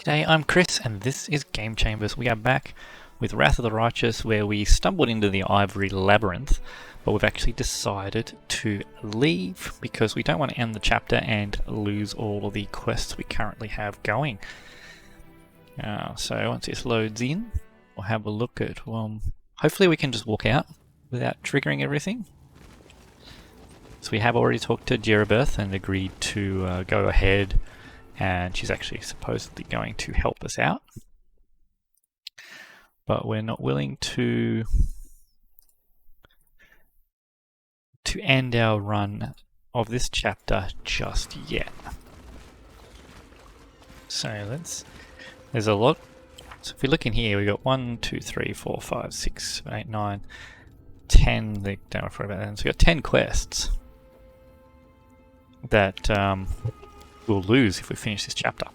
G'day, I'm Chris, and this is Game Chambers. We are back with Wrath of the Righteous, where we stumbled into the Ivory Labyrinth, but we've actually decided to leave because we don't want to end the chapter and lose all of the quests we currently have going. So once this loads in, we'll have a look at, hopefully we can just walk out without triggering everything. So we have already talked to Jeribeth and agreed to go ahead, and she's actually supposedly going to help us out. But we're not willing to end our run of this chapter just yet. So there's a lot. So if we look in here, we've got 1, 2, 3, 4, 5, 6, 7, 8, 9, 10. They don't worry about that. So we've got 10 quests that we'll lose if we finish this chapter.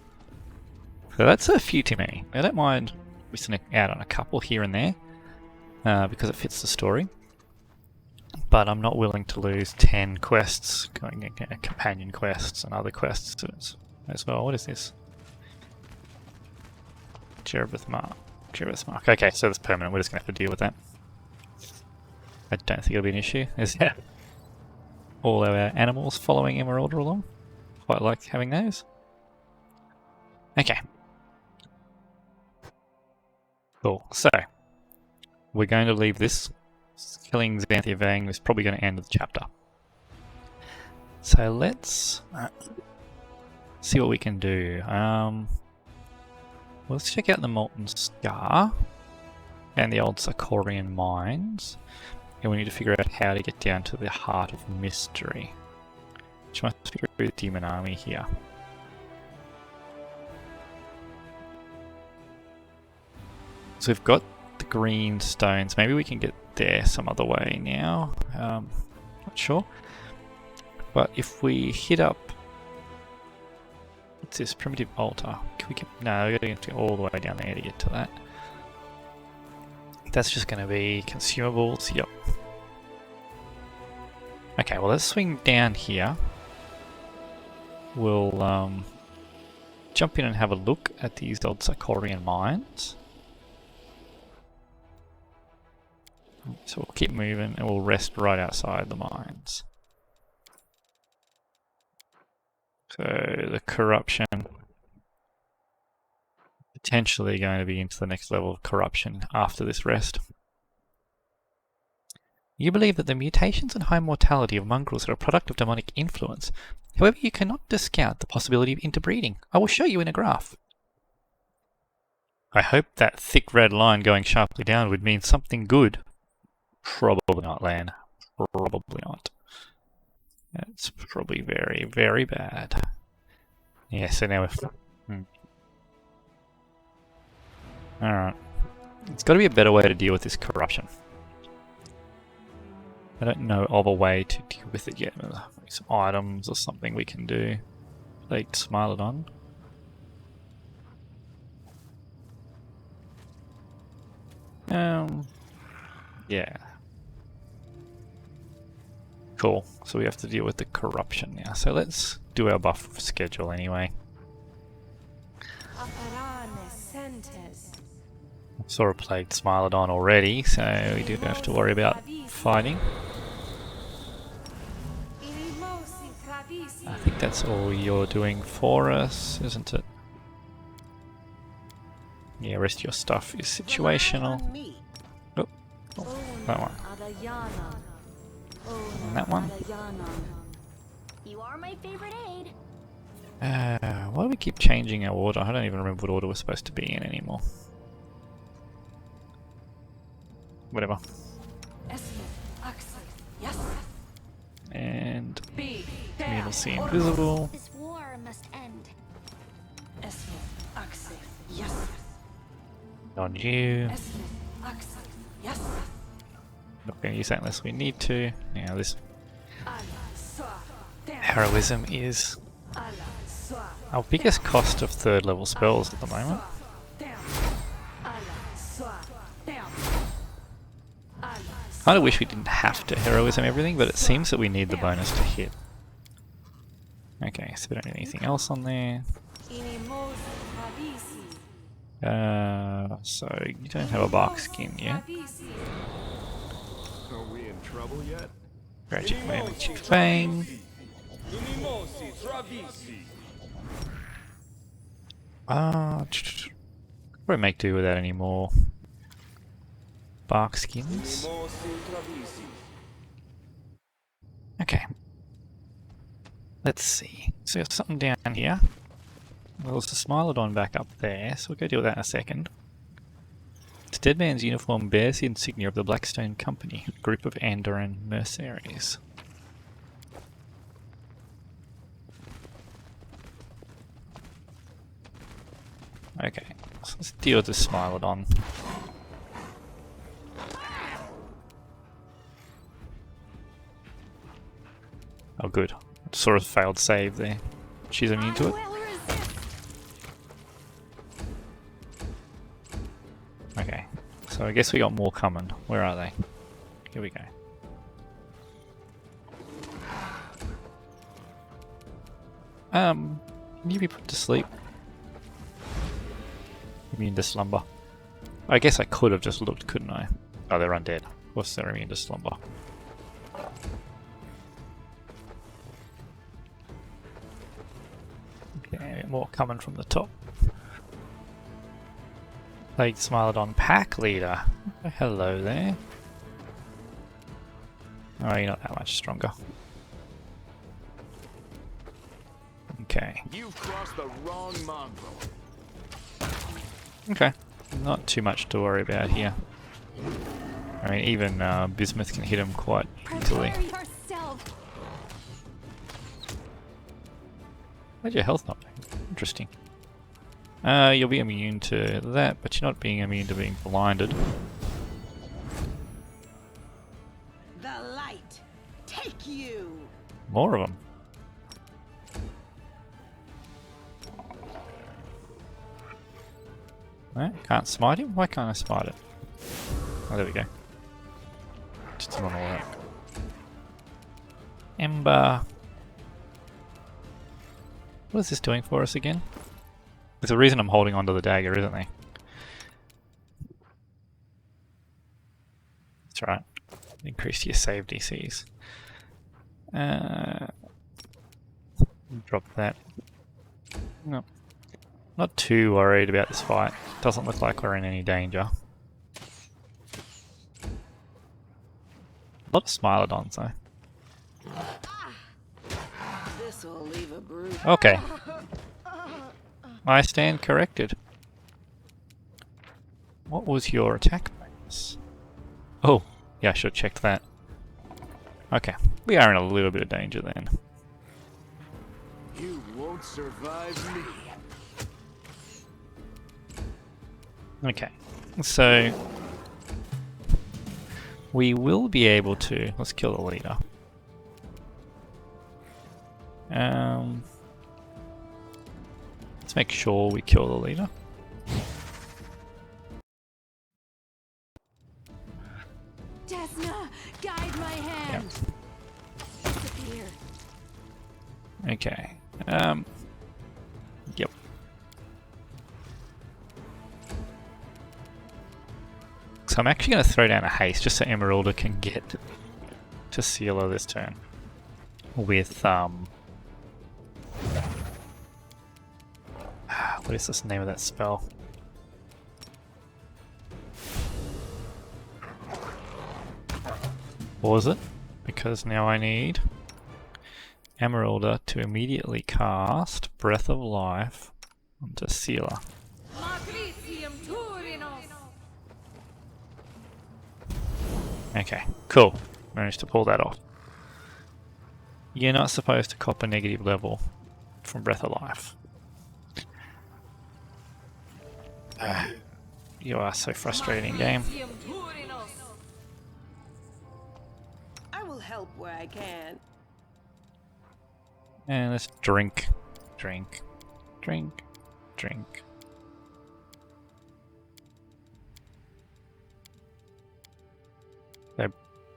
So that's a few too many. I don't mind missing out on a couple here and there because it fits the story. But I'm not willing to lose 10 quests, going companion quests and other quests as well. What is this? Jeribeth Mark. Jeribeth Mark. Okay, so that's permanent. We're just going to have to deal with that. I don't think it'll be an issue. Is there all our animals following Emerylda along? Quite like having those. Okay. Cool. So, we're going to leave this. Killing Xanthia Vang is probably going to end the chapter. So let's see what we can do. Let's check out the Molten Scar and the old Circorian mines. And we need to figure out how to get down to the heart of mystery, which must be through the demon army here. So we've got the green stones. Maybe we can get there some other way now. Not sure. But if we hit up, what's this? Primitive altar. Can we get? No, we're going to go all the way down there to get to that. That's just going to be consumables. Yep. Okay, well let's swing down here. We'll jump in and have a look at these old Circorian mines. So we'll keep moving and we'll rest right outside the mines. So the corruption, potentially going to be into the next level of corruption after this rest. You believe that the mutations and high mortality of mongrels are a product of demonic influence. However, you cannot discount the possibility of interbreeding. I will show you in a graph. I hope that thick red line going sharply down would mean something good. Probably not, Lan. Probably not. That's probably very, very bad. Yeah, so now we're... Alright. It's got to be a better way to deal with this corruption. I don't know of a way to deal with it yet. Maybe some items or something we can do. Like Smilodon. Yeah. Cool. So we have to deal with the corruption now. So let's do our buff schedule anyway. Saw a played Smilodon already, so we do have to worry about fighting. I think that's all you're doing for us, isn't it? Yeah, rest of your stuff is situational. Oh, that one. And that one. You are my favorite aid. Why do we keep changing our order? I don't even remember what order we're supposed to be in anymore. Whatever. And we'll see invisible. This war must end. On you. Not going to use that unless we need to. Now this heroism is our biggest cost of third level spells at the moment. I kind of wish we didn't have to heroism everything, but it seems that we need the bonus to hit. Okay, so we don't need anything else on there. So you don't have a bark skin yet. Are we in trouble yet? Graduate Wailing Chief Bang. Probably make do without any more bark skins. Okay. Let's see. So there's something down here. Well, there's the Smilodon back up there, so we'll go deal with that in a second. The dead man's uniform bears the insignia of the Blackstone Company, a group of Andorran mercenaries. Okay, so let's deal with the Smilodon. Oh good, sort of failed save there. She's immune to it. Okay, so I guess we got more coming. Where are they? Here we go. Can you be put to sleep? Immune to slumber. I guess I could have just looked, couldn't I? Oh, they're undead. Of course they're immune to slumber. Okay, more coming from the top. Plague Smilodon Pack Leader. Oh, hello there. Oh, you're not that much stronger. Okay. You've crossed the wrong mongrel. Okay. Not too much to worry about here. I mean, even Bismuth can hit him quite easily. Where's your health not? Interesting. You'll be immune to that, but you're not being immune to being blinded. The light, take you. More of them. Right, can't smite him? Why can't I smite it? Oh, there we go. Just not all work. Ember. What is this doing for us again? There's a reason I'm holding onto the dagger, isn't there? That's right. Increase your save DCs. Drop that. No. Not too worried about this fight. Doesn't look like we're in any danger. A lot of Smilodons though. This'll leave a bruise. Okay. I stand corrected. What was your attack bonus? Oh, yeah, I should have checked that. Okay, we are in a little bit of danger then. You won't survive me. Okay, so we will be able to... Let's kill the leader. Let's make sure we kill the leader. Desna, guide my hand. Disappear. Okay. Yep. So I'm actually going to throw down a haste just so Emerylda can get to Sealer this turn. With, what is this name of that spell? Pause it, because now I need Emerylda to immediately cast Breath of Life onto Sealer. Okay, cool. Managed to pull that off. You're not supposed to cop a negative level from Breath of Life. You are so frustrating, game. I will help where I can. And let's drink. Drink. Drink. Drink. So,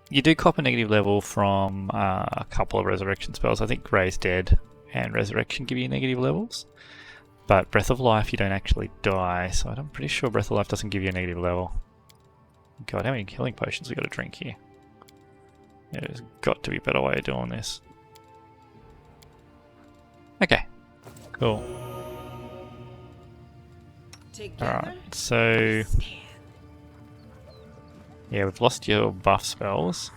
you do cop a negative level from a couple of resurrection spells. I think Raise Dead and Resurrection give you negative levels. But Breath of Life, you don't actually die, so I'm pretty sure Breath of Life doesn't give you a negative level. God, how many healing potions we got to drink here? Yeah, there's got to be a better way of doing this. Okay, cool. Alright, so... yeah, we've lost your buff spells.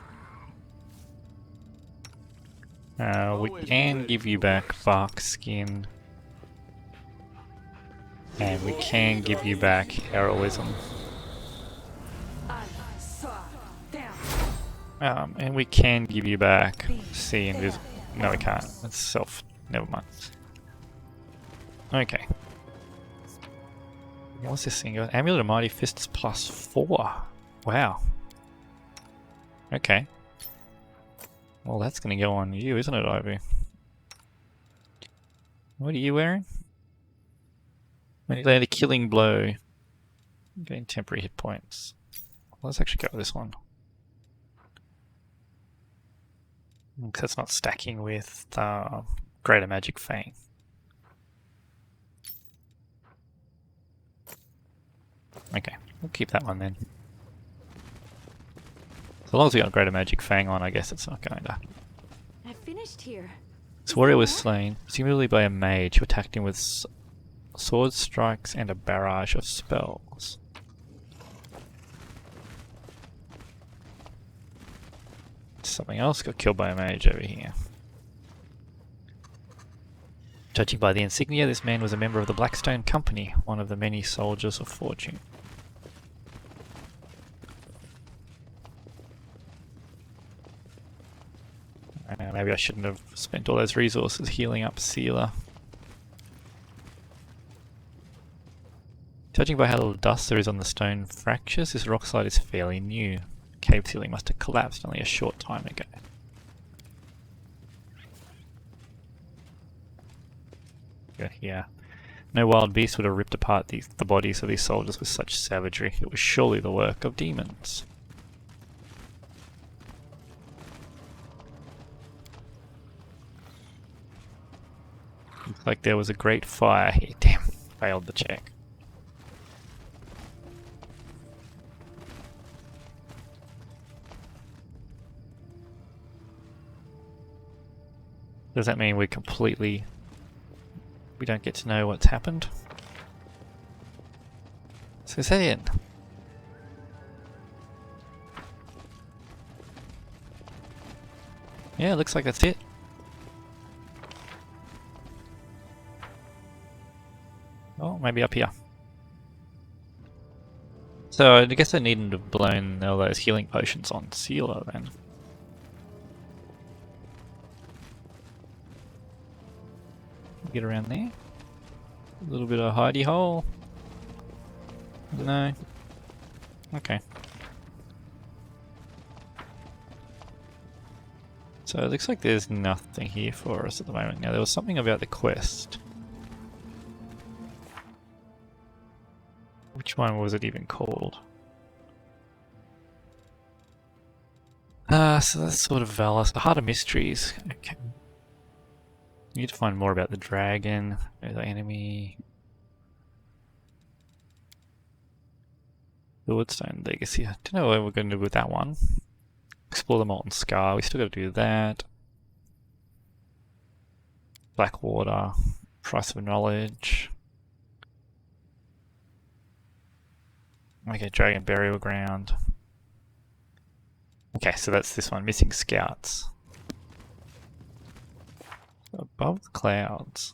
We can give you back Bark Skin. And we can give you back Heroism. And we can give you back See Invisible. No, we can't. That's self. Never mind. Okay. What's this thing? Amulet of Mighty Fists +4. Wow. Okay. Well, that's going to go on you, isn't it, Ivy? What are you wearing? When you land a killing blow, gain temporary hit points. Let's actually go with this one. Because it's not stacking with Greater Magic Fang. Okay, we'll keep that one then. So long as we got Greater Magic Fang on, I guess it's not going to. I finished here. This warrior was slain, presumably by a mage who attacked him with sword strikes and a barrage of spells. Something else got killed by a mage over here. Judging by the insignia, this man was a member of the Blackstone Company, one of the many soldiers of fortune. Maybe I shouldn't have spent all those resources healing up Sealer. Judging by how little dust there is on the stone fractures, this rock slide is fairly new. Cave ceiling must have collapsed only a short time ago. Yeah. No wild beast would have ripped apart the bodies of these soldiers with such savagery. It was surely the work of demons. Looks like there was a great fire here. Damn, failed the check. Does that mean we don't get to know what's happened? So is that it? Yeah, looks like that's it. Oh, maybe up here. So I guess I needn't have blown all those healing potions on Sealer then. Get around there. A little bit of hidey hole. No. Okay. So it looks like there's nothing here for us at the moment. Now there was something about the quest. Which one was it even called? So that's sort of Valor. The Heart of Mysteries. Okay. Need to find more about the dragon, the enemy. The Woodstone Legacy. I don't know what we're going to do with that one. Explore the Molten Scar. We still got to do that. Blackwater. Price of Knowledge. Okay, Dragon Burial Ground. Okay, so that's this one. Missing Scouts. Above the clouds.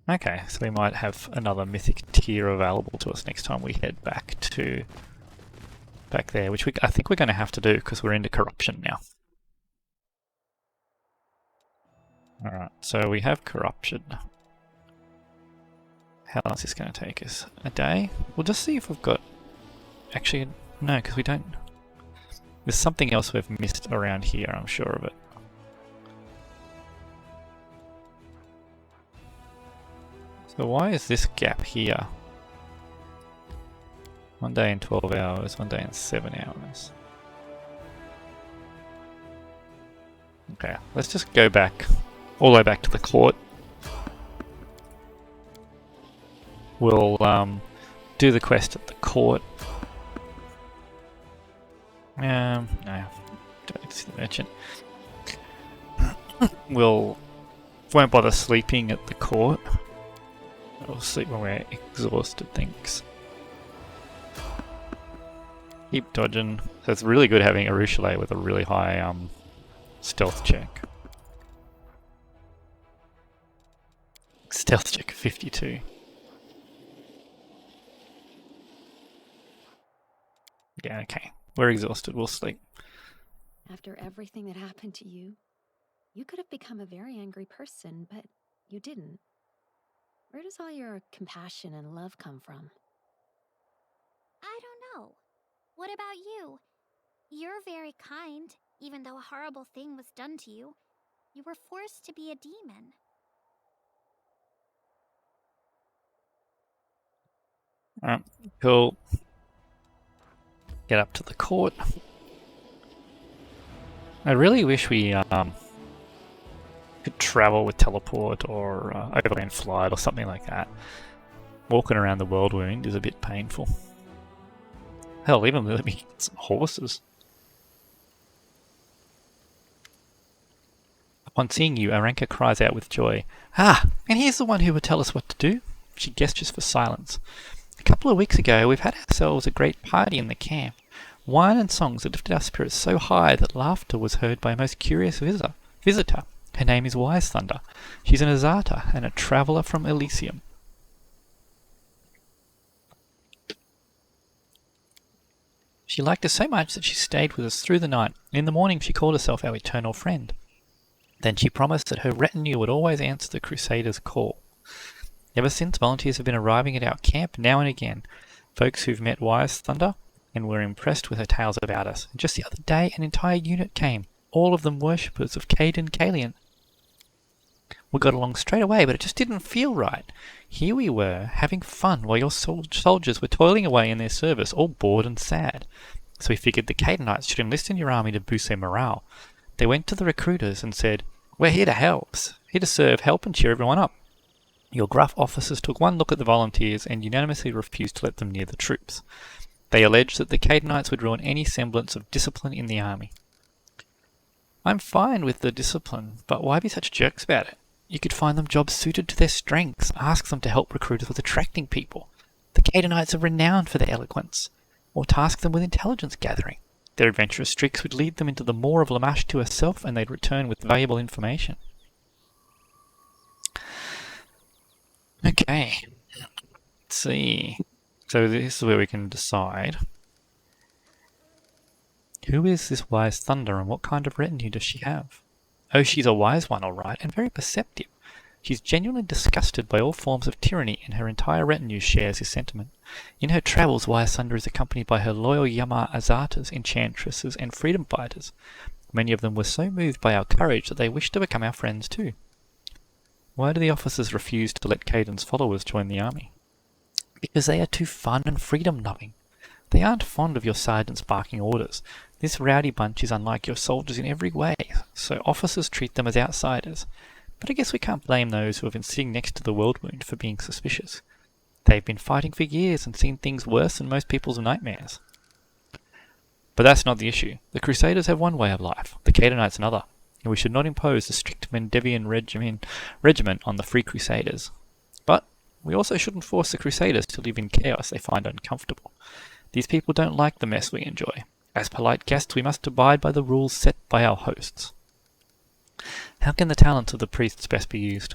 Okay, so we might have another mythic tier available to us next time we head back there, which I think we're going to have to do because we're into corruption now. Alright, so we have corruption. How long is this going to take us? A day? We'll just see if we've got... Actually, no, because we don't... There's something else we've missed around here, I'm sure of it. So why is this gap here? 1 day and 12 hours, 1 day and 7 hours. Okay, let's just go back all the way back to the court. We'll do the quest at the court. No, don't need to see the merchant. Won't bother sleeping at the court. We'll sleep when we're exhausted, thanks. Keep dodging. So it's really good having a Ruchelet with a really high stealth check. Stealth check of 52. Yeah, okay. We're exhausted, we'll sleep. After everything that happened to you, you could have become a very angry person, but you didn't. Where does all your compassion and love come from? I don't know. What about you? You're very kind, even though a horrible thing was done to you. You were forced to be a demon. Alright, cool. Get up to the court. I really wish we could travel with teleport or overland flight or something like that. Walking around the world wound is a bit painful. Hell, even let me get some horses. Upon seeing you, Aranka cries out with joy. Ah, and here's the one who will tell us what to do. She gestures for silence. A couple of weeks ago, we've had ourselves a great party in the camp. Wine and songs that lifted our spirits so high that laughter was heard by a most curious visitor. Her name is Wise Thunder. She's an Azata and a traveller from Elysium. She liked us so much that she stayed with us through the night. In the morning she called herself our eternal friend. Then she promised that her retinue would always answer the Crusader's call. Ever since, volunteers have been arriving at our camp now and again. Folks who've met Wise Thunder and were impressed with her tales about us. And just the other day, an entire unit came. All of them worshippers of Caden Kalian. We got along straight away, but it just didn't feel right. Here we were, having fun, while your soldiers were toiling away in their service, all bored and sad. So we figured the Cadenites should enlist in your army to boost their morale. They went to the recruiters and said, "We're here to help, here to serve, help and cheer everyone up." Your gruff officers took one look at the volunteers and unanimously refused to let them near the troops. They alleged that the Cadenites would ruin any semblance of discipline in the army. I'm fine with the discipline, but why be such jerks about it? You could find them jobs suited to their strengths, ask them to help recruiters with attracting people. The Cadenites are renowned for their eloquence, or task them with intelligence gathering. Their adventurous streaks would lead them into the Maw of Lamash to herself, and they'd return with valuable information. Okay, let's see. So this is where we can decide. Who is this Wise Thunder and what kind of retinue does she have? Oh, she's a wise one, all right, and very perceptive. She's genuinely disgusted by all forms of tyranny, and her entire retinue shares his sentiment. In her travels, Wise Thunder is accompanied by her loyal Yama Azatas, enchantresses, and freedom fighters. Many of them were so moved by our courage that they wished to become our friends too. Why do the officers refuse to let Caden's followers join the army? Because they are too fun and freedom-loving. They aren't fond of your sergeant's barking orders. This rowdy bunch is unlike your soldiers in every way, so officers treat them as outsiders. But I guess we can't blame those who have been sitting next to the world wound for being suspicious. They've been fighting for years and seen things worse than most people's nightmares. But that's not the issue. The Crusaders have one way of life, the Cadenites another, and we should not impose a strict Mendevian regiment on the Free Crusaders. But we also shouldn't force the Crusaders to live in chaos they find uncomfortable. These people don't like the mess we enjoy. As polite guests, we must abide by the rules set by our hosts. How can the talents of the priests best be used?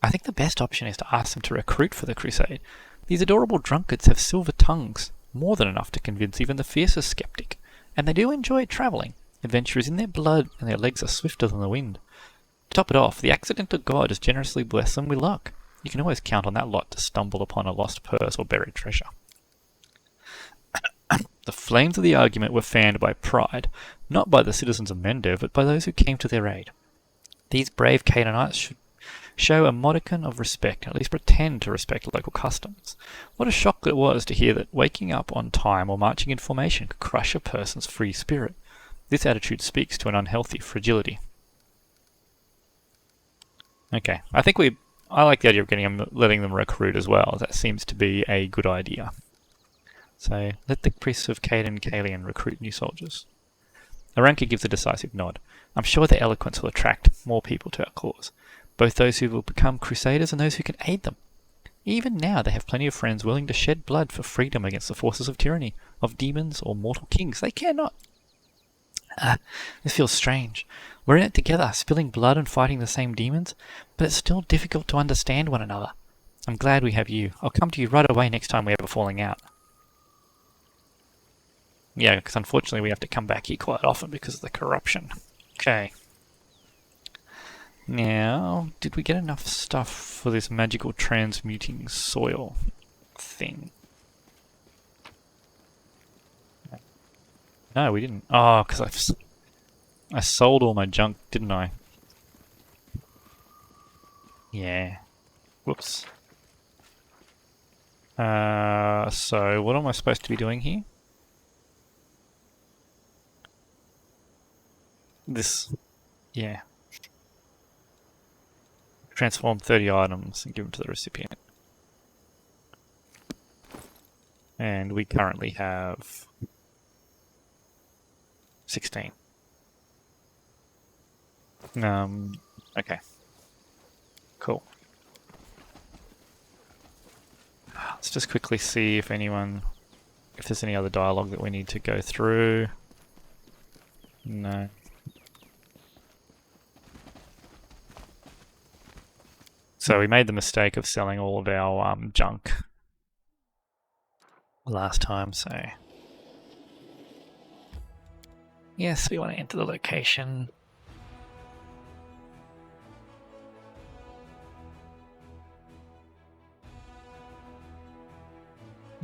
I think the best option is to ask them to recruit for the crusade. These adorable drunkards have silver tongues, more than enough to convince even the fiercest skeptic. And they do enjoy travelling. Adventure is in their blood, and their legs are swifter than the wind. To top it off, the accidental god has generously blessed them with luck. You can always count on that lot to stumble upon a lost purse or buried treasure. The flames of the argument were fanned by pride, not by the citizens of Mendev, but by those who came to their aid. These brave Canaanites should show a modicum of respect, at least pretend to respect local customs. What a shock it was to hear that waking up on time or marching in formation could crush a person's free spirit. This attitude speaks to an unhealthy fragility. Okay, I like the idea of letting them recruit as well. That seems to be a good idea. So let the priests of Caden and Kalian recruit new soldiers. Aranka gives a decisive nod. I'm sure their eloquence will attract more people to our cause, both those who will become crusaders and those who can aid them. Even now they have plenty of friends willing to shed blood for freedom against the forces of tyranny, of demons or mortal kings. They care not. This feels strange. We're in it together, spilling blood and fighting the same demons, but it's still difficult to understand one another. I'm glad we have you. I'll come to you right away next time we have a falling out. Yeah, because unfortunately we have to come back here quite often because of the corruption. Okay. Now, did we get enough stuff for this magical transmuting soil thing? No, we didn't. Oh, because I sold all my junk, didn't I? Yeah. Whoops. So what am I supposed to be doing here? This, yeah. Transform 30 items and give them to the recipient. And we currently have 16. Okay. Cool. Let's just quickly see if there's any other dialogue that we need to go through. No. So we made the mistake of selling all of our junk last time, so... Yes, we want to enter the location.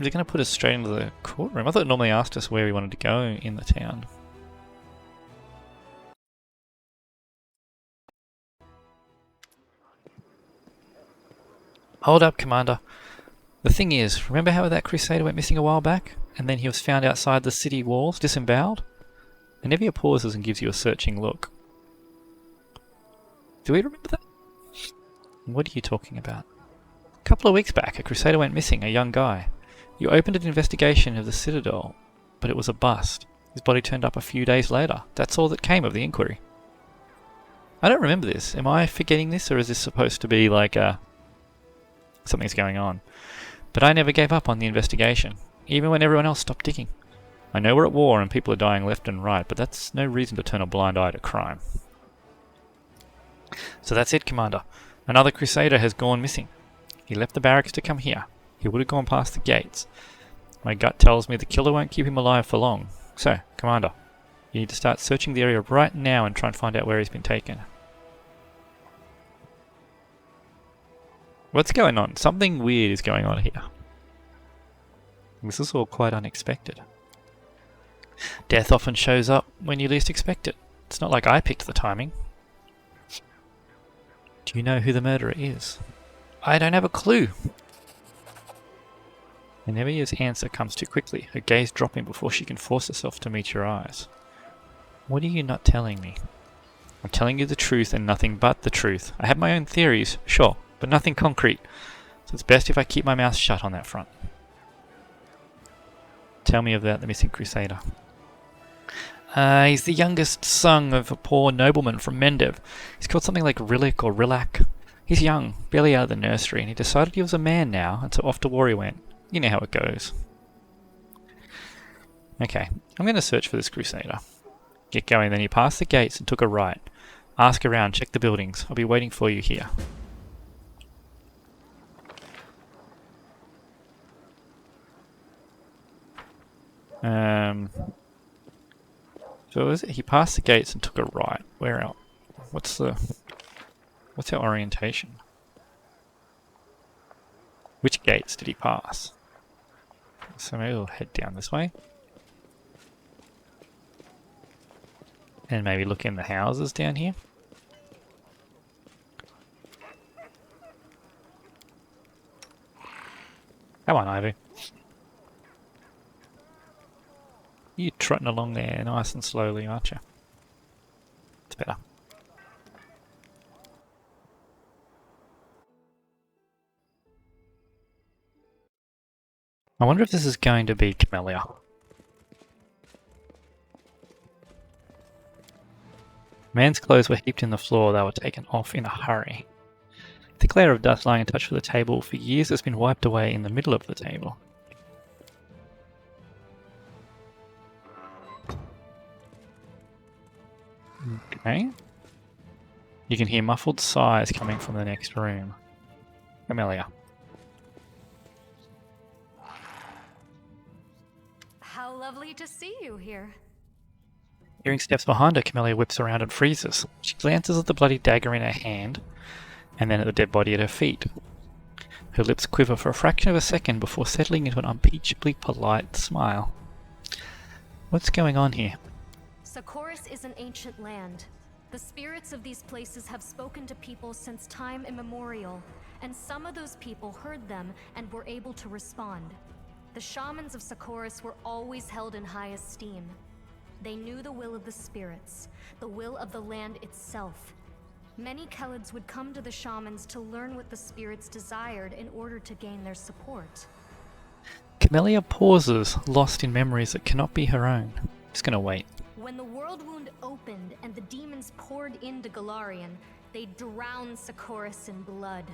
Is it going to put us straight into the courtroom? I thought it normally asked us where we wanted to go in the town. Hold up, Commander. The thing is, remember how that Crusader went missing a while back? And then he was found outside the city walls, disemboweled? And Evia pauses and gives you a searching look. Do we remember that? What are you talking about? A couple of weeks back, a Crusader went missing, a young guy. You opened an investigation of the Citadel, but it was a bust. His body turned up a few days later. That's all that came of the inquiry. I don't remember this. Am I forgetting this, or is this supposed to be like something's going on? But I never gave up on the investigation, even when everyone else stopped digging. I know we're at war and people are dying left and right, but that's no reason to turn a blind eye to crime. So that's it, Commander. Another Crusader has gone missing. He left the barracks to come here. He would have gone past the gates. My gut tells me the killer won't keep him alive for long. So, Commander, you need to start searching the area right now and try and find out where he's been taken. What's going on? Something weird is going on here. This is all quite unexpected. Death often shows up when you least expect it. It's not like I picked the timing. Do you know who the murderer is? I don't have a clue. And Evia's answer comes too quickly, her gaze dropping before she can force herself to meet your eyes. What are you not telling me? I'm telling you the truth and nothing but the truth. I have my own theories, sure, but nothing concrete. So it's best if I keep my mouth shut on that front. Tell me about the missing Crusader. He's the youngest son of a poor nobleman from Mendev. He's called something like Relic or Rillac. He's young, barely out of the nursery, and he decided he was a man now, and so off to war he went. You know how it goes. Okay, I'm going to search for this Crusader. Get going, then you passed the gates and took a right. Ask around, check the buildings. I'll be waiting for you here. So is it? He passed the gates and took a right. Where else? What's our orientation? Which gates did he pass? So maybe we'll head down this way. And maybe look in the houses down here. Come on, Ivy. You're trotting along there nice and slowly, aren't you? It's better. I wonder if this is going to be Camellia. Man's clothes were heaped in the floor. They were taken off in a hurry. The layer of dust lying attached to the table for years has been wiped away in the middle of the table. Okay. You can hear muffled sighs coming from the next room. Camellia. How lovely to see you here. Hearing steps behind her, Camellia whips around and freezes. She glances at the bloody dagger in her hand, and then at the dead body at her feet. Her lips quiver for a fraction of a second before settling into an unimpeachably polite smile. What's going on here? Circorian is an ancient land. The spirits of these places have spoken to people since time immemorial, and some of those people heard them and were able to respond. The shamans of Circorian were always held in high esteem. They knew the will of the spirits, the will of the land itself. Many Khelids would come to the shamans to learn what the spirits desired in order to gain their support. Camellia pauses, lost in memories that cannot be her own. Just gonna wait. When the world wound opened and the demons poured into Golarion, they drowned Circorian in blood.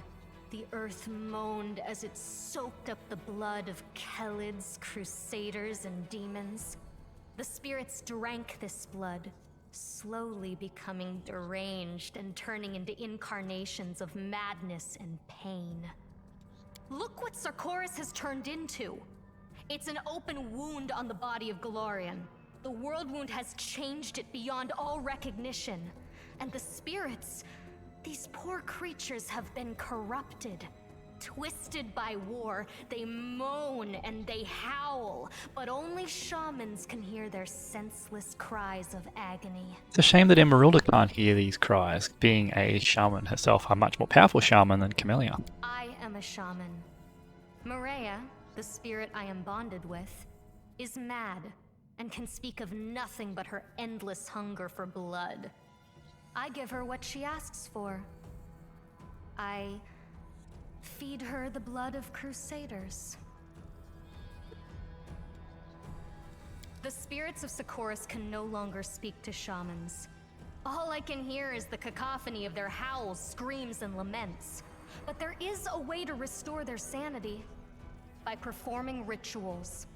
The earth moaned as it soaked up the blood of Khelids, crusaders, and demons. The spirits drank this blood, slowly becoming deranged and turning into incarnations of madness and pain. Look what Circorian has turned into. It's an open wound on the body of Golarion. The world wound has changed it beyond all recognition. And the spirits, these poor creatures have been corrupted. Twisted by war, they moan and they howl, but only shamans can hear their senseless cries of agony. It's a shame that Emerylda can't hear these cries, being a shaman herself, a much more powerful shaman than Camellia. I am a shaman. Maria, the spirit I am bonded with, is mad and can speak of nothing but her endless hunger for blood. I give her what she asks for. I feed her the blood of crusaders. The spirits of Circorian can no longer speak to shamans. All I can hear is the cacophony of their howls, screams, and laments. But there is a way to restore their sanity. By performing rituals.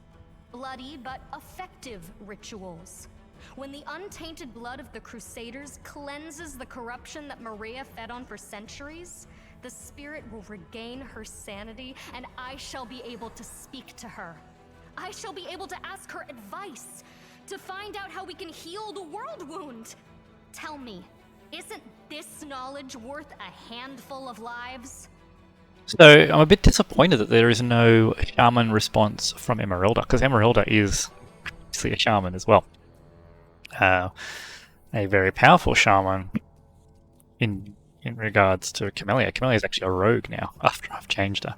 Bloody but effective rituals. When the untainted blood of the Crusaders cleanses the corruption that Maria fed on for centuries, the spirit will regain her sanity and I shall be able to speak to her. I shall be able to ask her advice, to find out how we can heal the world wound. Tell me, isn't this knowledge worth a handful of lives? So I'm a bit disappointed that there is no shaman response from Emerylda, because Emerylda is obviously a shaman as well. A very powerful shaman in regards to Camellia. Camellia is actually a rogue now, after I've changed her.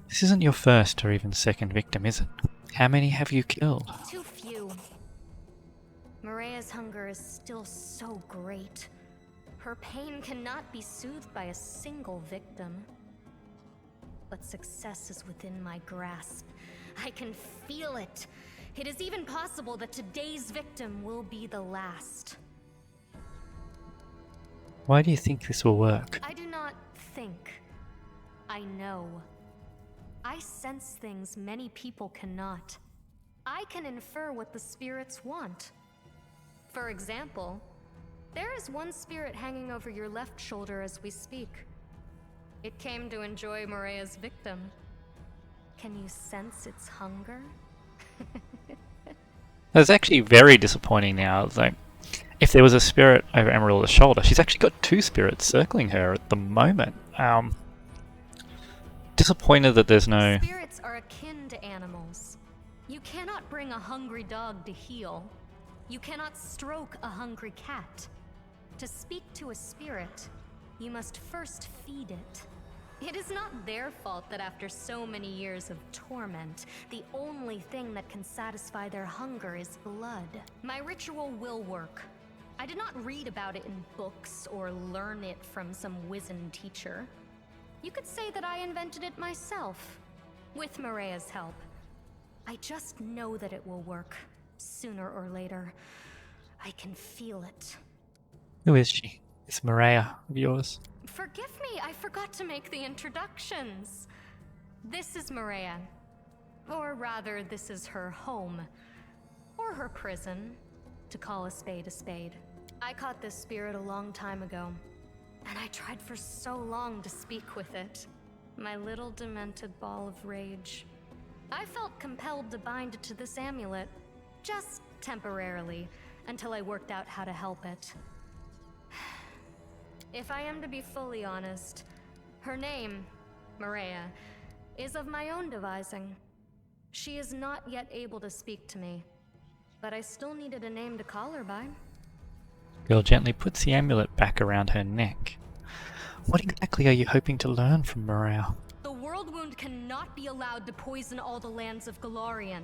This isn't your first or even second victim, is it? How many have you killed? Too few. Maria's hunger is still so great. Her pain cannot be soothed by a single victim. But success is within my grasp. I can feel it. It is even possible that today's victim will be the last. Why do you think this will work? I do not think. I know. I sense things many people cannot. I can infer what the spirits want. For example, there is one spirit hanging over your left shoulder as we speak. It came to enjoy Maria's victim. Can you sense its hunger? That's actually very disappointing now. Like, if there was a spirit over Emerylda's shoulder, she's actually got two spirits circling her at the moment. Disappointed that there's no... Spirits are akin to animals. You cannot bring a hungry dog to heal. You cannot stroke a hungry cat. To speak to a spirit, you must first feed it. It is not their fault that after so many years of torment, the only thing that can satisfy their hunger is blood. My ritual will work. I did not read about it in books or learn it from some wizened teacher. You could say that I invented it myself, with Morea's help. I just know that it will work, sooner or later. I can feel it. Who is she? It's Maria of yours. Forgive me, I forgot to make the introductions. This is Morea. Or rather, this is her home. Or her prison, to call a spade a spade. I caught this spirit a long time ago, and I tried for so long to speak with it. My little demented ball of rage. I felt compelled to bind it to this amulet, just temporarily, until I worked out how to help it. If I am to be fully honest, her name, Morea, is of my own devising. She is not yet able to speak to me, but I still needed a name to call her by. Girl gently puts the amulet back around her neck. What exactly are you hoping to learn from Morea? The world wound cannot be allowed to poison all the lands of Golarion.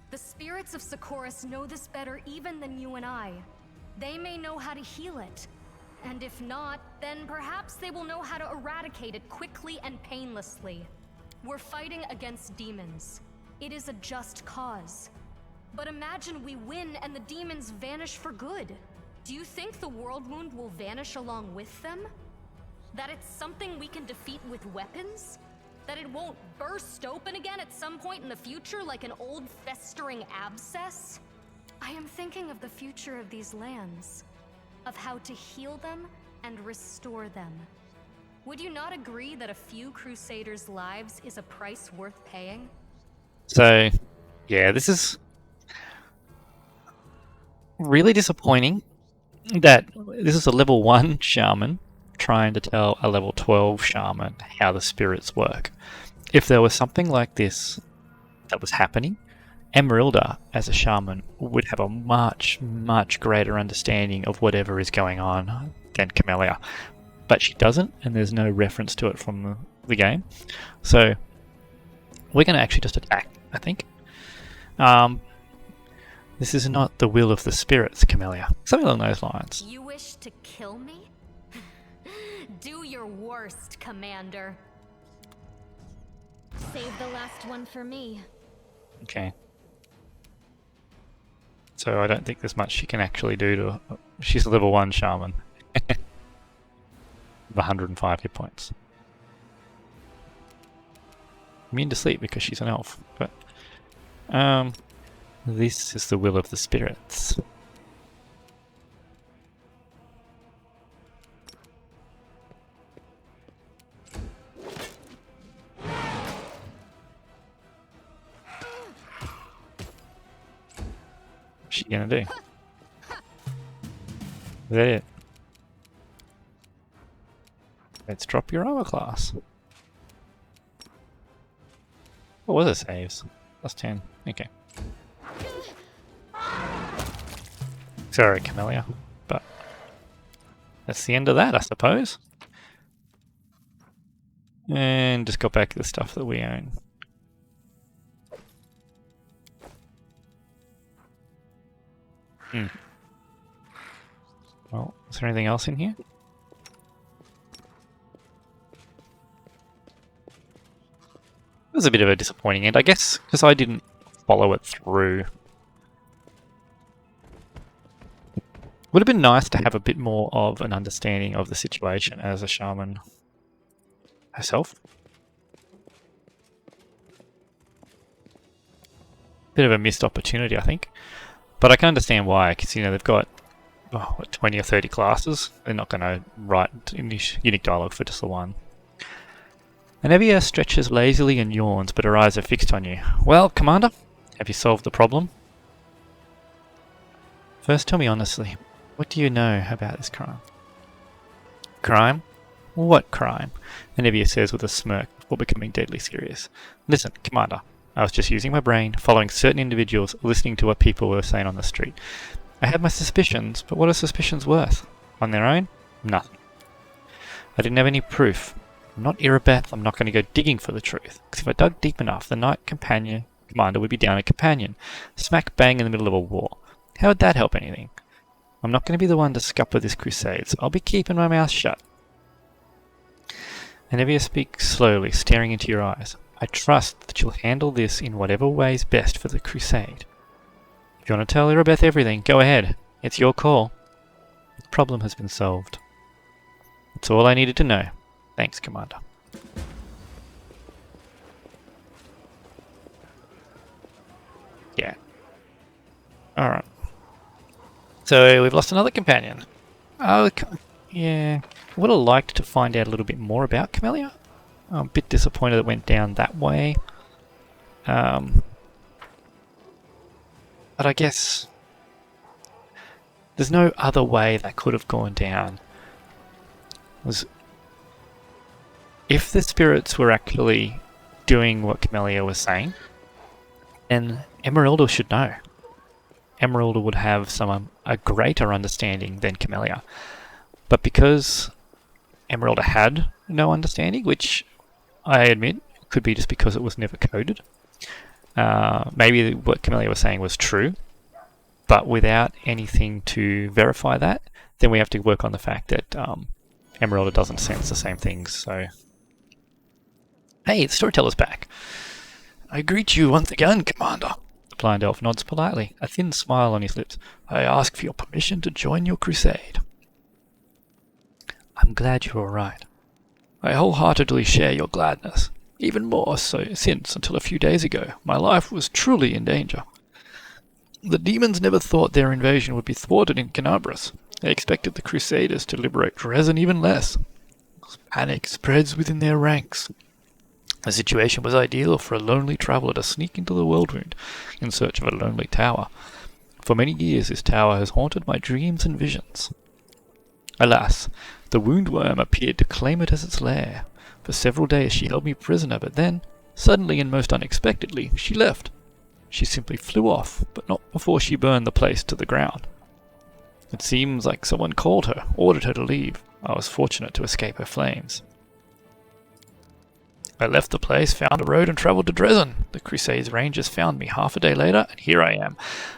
The spirits of Circorian know this better even than you and I. They may know how to heal it. And if not, then perhaps they will know how to eradicate it quickly and painlessly. We're fighting against demons. It is a just cause. But imagine we win and the demons vanish for good. Do you think the world wound will vanish along with them? That it's something we can defeat with weapons? That it won't burst open again at some point in the future like an old festering abscess? I am thinking of the future of these lands. Of how to heal them and restore them. Would you not agree that a few Crusaders' lives is a price worth paying? So, yeah, this is really disappointing that this is a level 1 shaman trying to tell a level 12 shaman how the spirits work. If there was something like this that was happening, Emerylda, as a shaman, would have a much, much greater understanding of whatever is going on than Camellia. But she doesn't, and there's no reference to it from the game. So, we're going to actually just attack, I think. This is not the will of the spirits, Camellia. Something along those lines. You wish to kill me? Do your worst, Commander. Save the last one for me. Okay. So I don't think there's much she can actually do to... She's a level 1 shaman. With 105 hit points. Immune to sleep because she's an elf. But this is the will of the spirits. What's she gonna do? Is that it? Let's drop your armor class. What was it saves? Plus 10. Okay. Sorry, Camellia, but that's the end of that, I suppose. And just got back to the stuff that we own. Well, is there anything else in here? It was a bit of a disappointing end, I guess, because I didn't follow it through. Would have been nice to have a bit more of an understanding of the situation as a shaman herself. Bit of a missed opportunity, I think. But I can understand why, because, you know, they've got 20 or 30 classes. They're not going to write unique dialogue for just the one. Anevia stretches lazily and yawns, but her eyes are fixed on you. Well, Commander, have you solved the problem? First, tell me honestly, what do you know about this crime? Crime? What crime? Anevia says with a smirk before becoming deadly serious. Listen, Commander, I was just using my brain, following certain individuals, listening to what people were saying on the street. I had my suspicions, but what are suspicions worth? On their own? Nothing. I didn't have any proof. I'm not Irabeth, I'm not going to go digging for the truth, because if I dug deep enough, the Knight Commander would be down a companion, smack bang in the middle of a war. How would that help anything? I'm not going to be the one to scupper this crusade, so I'll be keeping my mouth shut. Anivia speaks slowly, staring into your eyes. I trust that you'll handle this in whatever way is best for the Crusade. If you want to tell Irabeth everything, go ahead. It's your call. The problem has been solved. That's all I needed to know. Thanks, Commander. Yeah. Alright. So, we've lost another companion. Oh, yeah. I would have liked to find out a little bit more about Camellia. I'm a bit disappointed it went down that way. But I guess there's no other way that could have gone down. If the spirits were actually doing what Camellia was saying, then Emerylda should know. Emerylda would have a greater understanding than Camellia. But because Emerylda had no understanding, which I admit could be just because it was never coded, maybe what Camellia was saying was true, but without anything to verify that, then we have to work on the fact that Emerylda doesn't sense the same things. So, hey, the storyteller's back. I greet you once again, Commander. The blind elf nods politely, a thin smile on his lips. I ask for your permission to join your crusade. I'm glad you're alright. I wholeheartedly share your gladness, even more so since, until a few days ago, my life was truly in danger. The demons never thought their invasion would be thwarted in Canabras. They expected the Crusaders to liberate Drezen even less. Panic spreads within their ranks. The situation was ideal for a lonely traveller to sneak into the Worldwound in search of a lonely tower. For many years this tower has haunted my dreams and visions. Alas, the woundworm appeared to claim it as its lair. For several days she held me prisoner, but then, suddenly and most unexpectedly, she left. She simply flew off, but not before she burned the place to the ground. It seems like someone called her, ordered her to leave. I was fortunate to escape her flames. I left the place, found a road and travelled to Drezen. The Crusade's rangers found me half a day later, and here I am.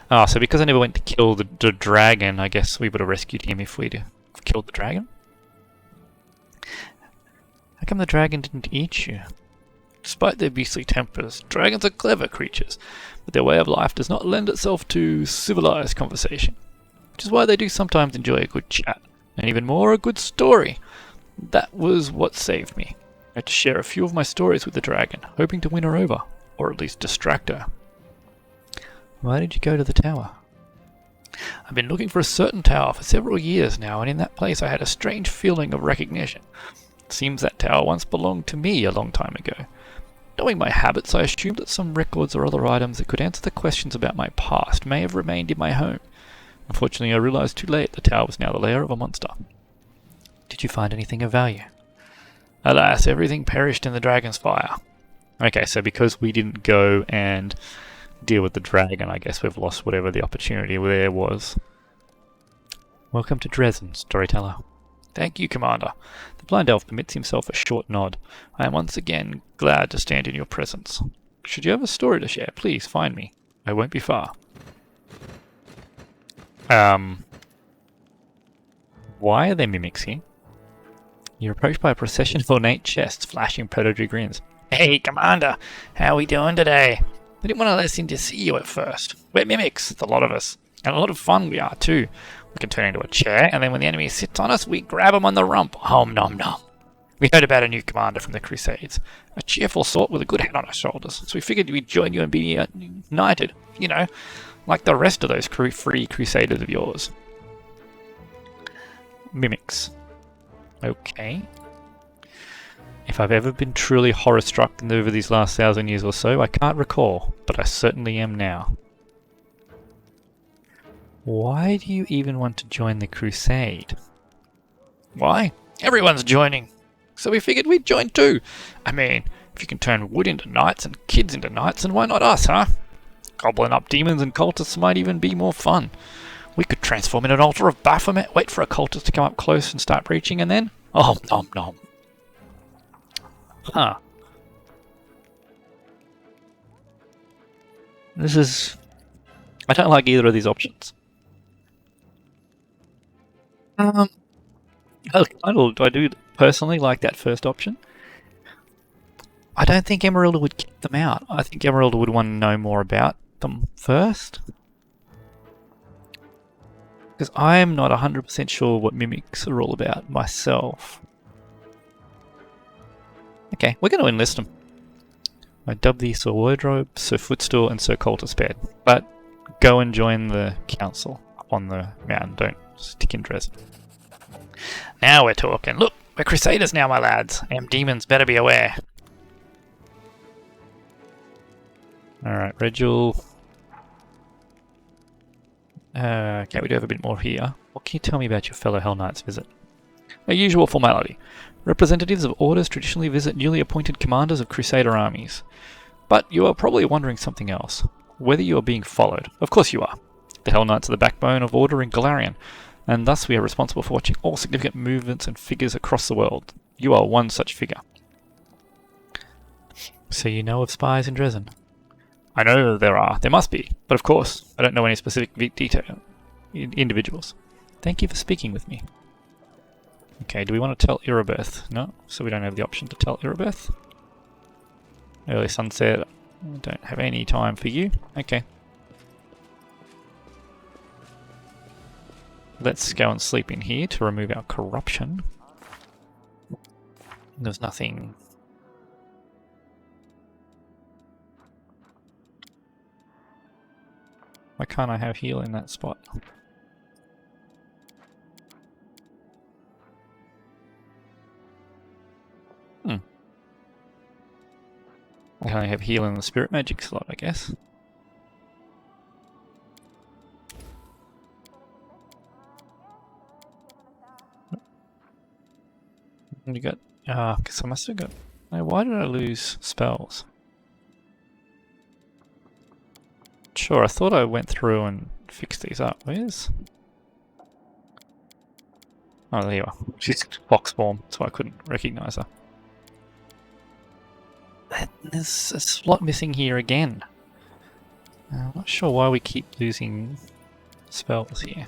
Ah, so because I never went to kill the dragon, I guess we would have rescued him if we'd killed the dragon? How come the dragon didn't eat you? Despite their beastly tempers, dragons are clever creatures, but their way of life does not lend itself to civilized conversation, which is why they do sometimes enjoy a good chat, and even more a good story. That was what saved me. I had to share a few of my stories with the dragon, hoping to win her over, or at least distract her. Why did you go to the tower? I've been looking for a certain tower for several years now, and in that place I had a strange feeling of recognition. It seems that tower once belonged to me a long time ago. Knowing my habits, I assumed that some records or other items that could answer the questions about my past may have remained in my home. Unfortunately, I realized too late the tower was now the lair of a monster. Did you find anything of value? Alas, everything perished in the dragon's fire. Okay, so because we didn't go and deal with the dragon, I guess we've lost whatever the opportunity there was. Welcome to Drezen, storyteller. Thank you, Commander. The blind elf permits himself a short nod. I am once again glad to stand in your presence. Should you have a story to share, please find me. I won't be far. Why are there mimics here? You're approached by a procession of ornate chests, flashing predatory grins. Hey, Commander! How we doing today? We didn't want to let in to see you at first. We're mimics, the lot of us. And a lot of fun we are, too. We can turn into a chair, and then when the enemy sits on us, we grab him on the rump. Hom nom nom. We heard about a new commander from the Crusades. A cheerful sort with a good head on our shoulders. So we figured we'd join you and be united. You know, like the rest of those free Crusaders of yours. Mimics. Okay. If I've ever been truly horror-struck over these last 1,000 years or so, I can't recall, but I certainly am now. Why do you even want to join the Crusade? Why? Everyone's joining. So we figured we'd join too. I mean, if you can turn wood into knights and kids into knights, then why not us, huh? Gobbling up demons and cultists might even be more fun. We could transform in an altar of Baphomet, wait for a cultist to come up close and start preaching, and then... Oh, nom nom. Huh. This is... I don't like either of these options. I do personally like that first option. I don't think Emerylda would kick them out. I think Emerylda would want to know more about them first. Because I am not 100% sure what mimics are all about myself. Okay, we're going to enlist them. I dub thee Sir Wardrobe, Sir Footstool, and Sir Cultus Bed. But go and join the council up on the mountain. Don't stick in Drezen. Now we're talking. Look, we're Crusaders now, my lads. Them demons better be aware. Alright, Regil. Okay, we do have a bit more here. What can you tell me about your fellow Hell Knights' visit? A usual formality. Representatives of orders traditionally visit newly appointed commanders of Crusader armies. But you are probably wondering something else. Whether you are being followed. Of course you are. The Hell Knights are the backbone of order in Golarion, and thus we are responsible for watching all significant movements and figures across the world. You are one such figure. So you know of spies in Drezen? I know there are. There must be. But of course, I don't know any specific individuals. Thank you for speaking with me. Okay, do we want to tell Irabeth? No, so we don't have the option to tell Irabeth. Early sunset. I don't have any time for you. Okay. Let's go and sleep in here to remove our corruption. There's nothing... Why can't I have heal in that spot? I only have heal in the spirit magic slot, I guess. You got... because I must have got... No, why did I lose spells? Sure, I thought I went through and fixed these up. Where's... Oh, there you are. She's box form, so I couldn't recognise her. There's a slot missing here again. I'm not sure why we keep losing spells here.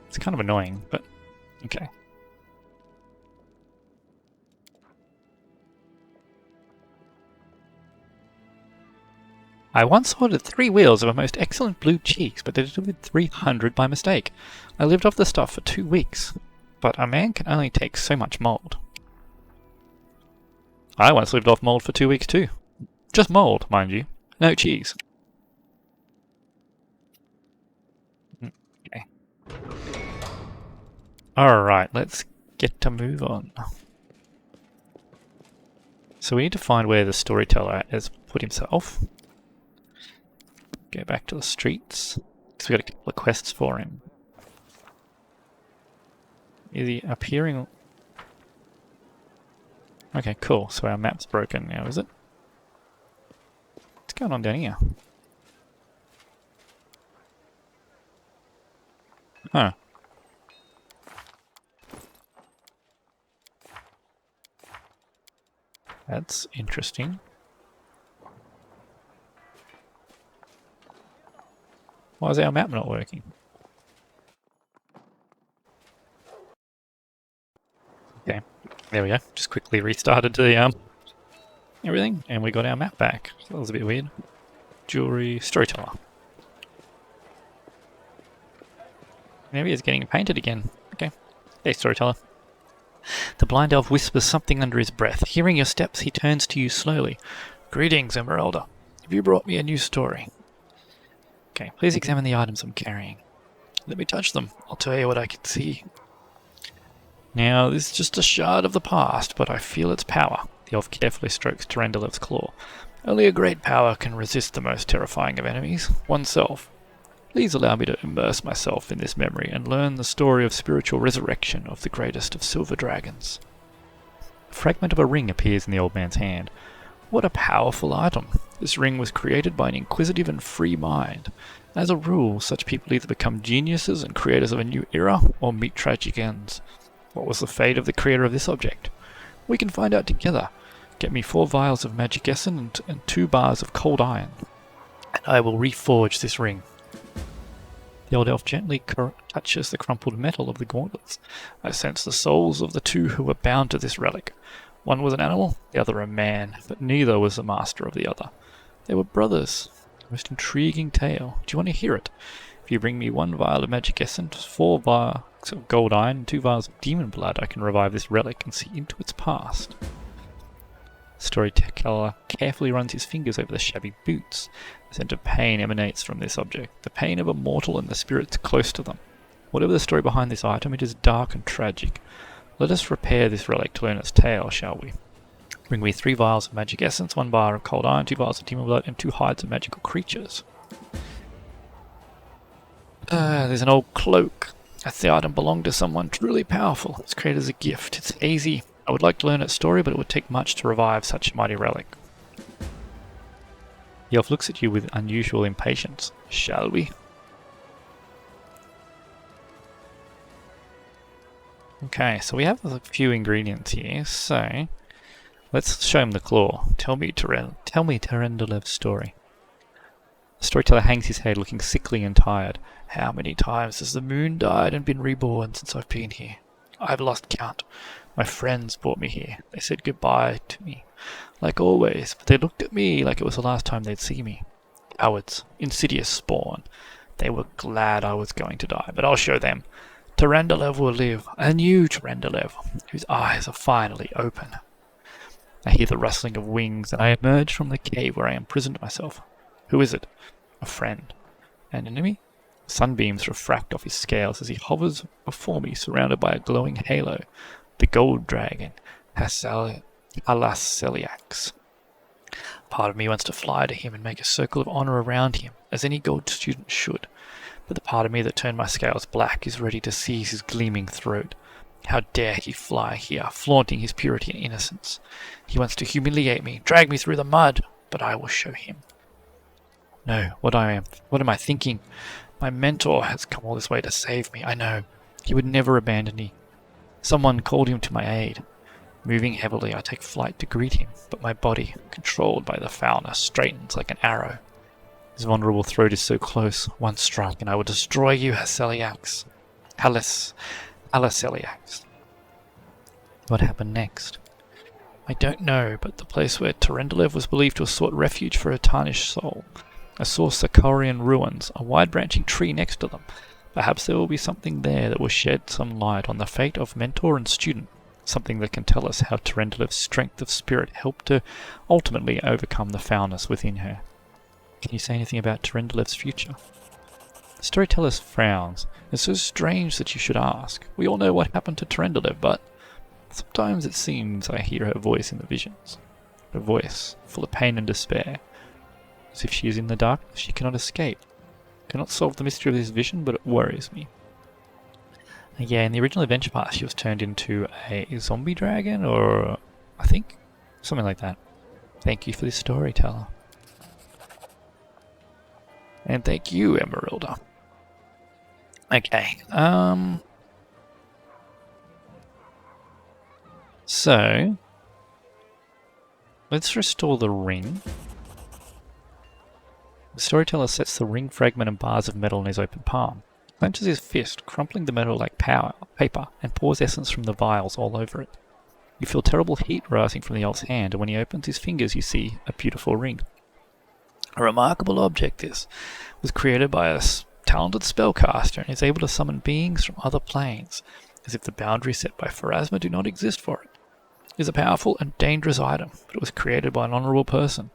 It's kind of annoying, but okay. I once ordered 3 wheels of a most excellent blue cheese, but they delivered 300 by mistake. I lived off the stuff for 2 weeks, but a man can only take so much mould. I once lived off mould for 2 weeks too. Just mould, mind you. No cheese. Okay. Alright, let's get to move on. So we need to find where the storyteller has put himself. Go back to the streets. Because we got a couple of quests for him. Is he appearing? Okay, cool. So our map's broken now, is it? What's going on down here? Huh. That's interesting. Why is our map not working? Okay, there we go. Just quickly restarted the everything, and we got our map back. So that was a bit weird. Jewelry, storyteller. Maybe it's getting painted again. Okay. Hey, storyteller. The blind elf whispers something under his breath. Hearing your steps, he turns to you slowly. Greetings, Emerylda. Have you brought me a new story? Okay, please examine the items I'm carrying. Let me touch them. I'll tell you what I can see. Now, this is just a shard of the past, but I feel its power. The elf carefully strokes Tyrandalev's claw. Only a great power can resist the most terrifying of enemies, oneself. Please allow me to immerse myself in this memory and learn the story of spiritual resurrection of the greatest of silver dragons. A fragment of a ring appears in the old man's hand. What a powerful item! This ring was created by an inquisitive and free mind. As a rule, such people either become geniuses and creators of a new era, or meet tragic ends. What was the fate of the creator of this object? We can find out together. Get me 4 vials of magic essence and 2 bars of cold iron, and I will reforge this ring. The old elf gently touches the crumpled metal of the gauntlets. I sense the souls of the 2 who were bound to this relic. One was an animal, the other a man, but neither was the master of the other. They were brothers. A most intriguing tale. Do you want to hear it? If you bring me 1 vial of magic essence, 4 vials of gold iron, and 2 vials of demon blood, I can revive this relic and see into its past. Storyteller carefully runs his fingers over the shabby boots. A sense of pain emanates from this object, the pain of a mortal and the spirits close to them. Whatever the story behind this item, it is dark and tragic. Let us repair this relic to learn its tale, shall we? Bring me 3 vials of magic essence, 1 bar of cold iron, 2 vials of demon blood, and 2 hides of magical creatures. There's an old cloak. That's the item belonged to someone truly powerful. It's created as a gift. It's easy. I would like to learn its story, but it would take much to revive such a mighty relic. The elf looks at you with unusual impatience. Shall we? Okay, so we have a few ingredients here, so let's show him the claw. Tell me Terendalev's story. The storyteller hangs his head, looking sickly and tired. How many times has the moon died and been reborn since I've been here? I've lost count. My friends brought me here. They said goodbye to me, like always, but they looked at me like it was the last time they'd see me. Cowards, insidious spawn. They were glad I was going to die, but I'll show them. Terendalev will live, a new Terendalev, whose eyes are finally open. I hear the rustling of wings, and I emerge from the cave where I imprisoned myself. Who is it? A friend. An enemy? Sunbeams refract off his scales as he hovers before me, surrounded by a glowing halo. The gold dragon, Halaseliax. Part of me wants to fly to him and make a circle of honor around him, as any gold student should. But the part of me that turned my scales black is ready to seize his gleaming throat. How dare he fly here, flaunting his purity and innocence. He wants to humiliate me, drag me through the mud, but I will show him. No, what am I thinking? My mentor has come all this way to save me, I know. He would never abandon me. Someone called him to my aid. Moving heavily, I take flight to greet him, but my body, controlled by the foulness, straightens like an arrow. His vulnerable throat is so close, one strike and I will destroy you, Halaseliax. What happened next? I don't know, but the place where Terendalev was believed to have sought refuge for a tarnished soul. I saw Circorian ruins, a wide-branching tree next to them. Perhaps there will be something there that will shed some light on the fate of mentor and student, something that can tell us how Terendalev's strength of spirit helped to ultimately overcome the foulness within her. Can you say anything about Terendalev's future? The storyteller frowns. It's so strange that you should ask. We all know what happened to Terendalev, but sometimes it seems I hear her voice in the visions. Her voice, full of pain and despair. As if she is in the darkness she cannot escape. Cannot solve the mystery of this vision, but it worries me. Yeah, in the original adventure path she was turned into a zombie dragon, or I think something like that. Thank you for this storyteller. And thank you, Emerylda. Okay, so let's restore the ring. The storyteller sets the ring fragment and bars of metal in his open palm, clenches his fist, crumpling the metal like paper, and pours essence from the vials all over it. You feel terrible heat rising from the elf's hand, and when he opens his fingers you see a beautiful ring. A remarkable object this, was created by a talented spellcaster and is able to summon beings from other planes, as if the boundaries set by Pharasma do not exist for it. It is a powerful and dangerous item, but it was created by an honourable person.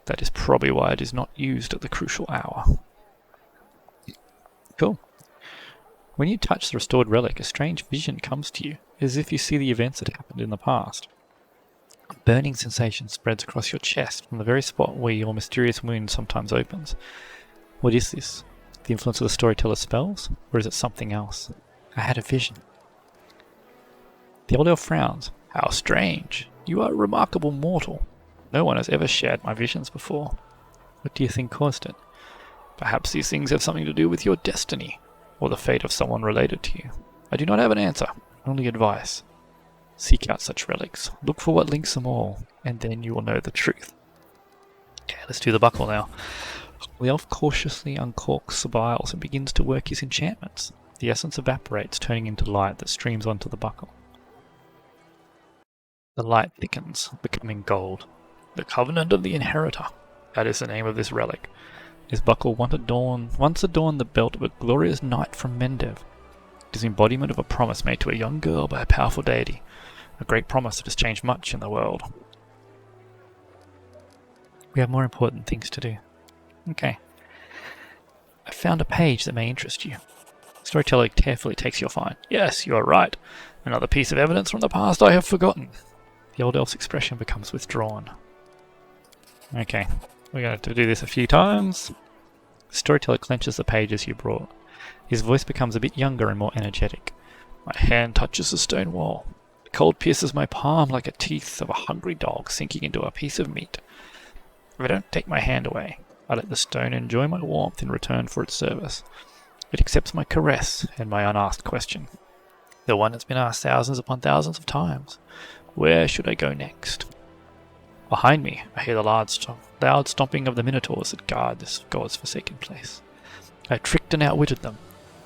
That is probably why it is not used at the crucial hour. Cool. When you touch the restored relic, a strange vision comes to you, as if you see the events that happened in the past. A burning sensation spreads across your chest from the very spot where your mysterious wound sometimes opens. What is this? The influence of the storyteller's spells? Or is it something else? I had a vision. The old elf frowns. How strange. You are a remarkable mortal. No one has ever shared my visions before. What do you think caused it? Perhaps these things have something to do with your destiny, or the fate of someone related to you. I do not have an answer, only advice. Seek out such relics, look for what links them all, and then you will know the truth. Okay, let's do the buckle now. The elf cautiously uncorks the vials and begins to work his enchantments. The essence evaporates, turning into light that streams onto the buckle. The light thickens, becoming gold. The Covenant of the Inheritor, that is the name of this relic. His buckle once adorned the belt of a glorious knight from Mendev. It is the embodiment of a promise made to a young girl by a powerful deity, a great promise that has changed much in the world. We have more important things to do. Okay. I found a page that may interest you. Storyteller carefully takes your find. Yes, you are right. Another piece of evidence from the past I have forgotten. The old elf's expression becomes withdrawn. Okay, we're going to do this a few times. The storyteller clenches the pages you brought. His voice becomes a bit younger and more energetic. My hand touches the stone wall. The cold pierces my palm like the teeth of a hungry dog sinking into a piece of meat. If I don't take my hand away, I let the stone enjoy my warmth in return for its service. It accepts my caress and my unasked question. The one that's been asked thousands upon thousands of times. Where should I go next? Behind me, I hear the loud stomping of the minotaurs that guard this god's forsaken place. I tricked and outwitted them,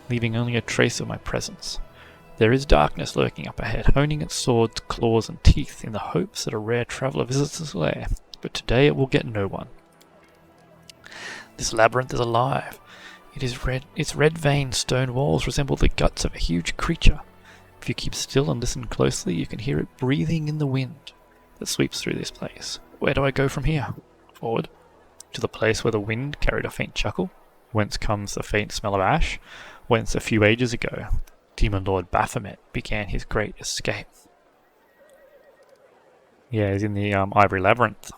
leaving only a trace of my presence. There is darkness lurking up ahead, honing its swords, claws, and teeth in the hopes that a rare traveller visits its lair, but today it will get no one. This labyrinth is alive. Its red-veined stone walls resemble the guts of a huge creature. If you keep still and listen closely, you can hear it breathing in the wind that sweeps through this place. Where do I go from here? Forward? To the place where the wind carried a faint chuckle? Whence comes the faint smell of ash? Whence a few ages ago, Demon Lord Baphomet began his great escape. Yeah, he's in the Ivory Labyrinth.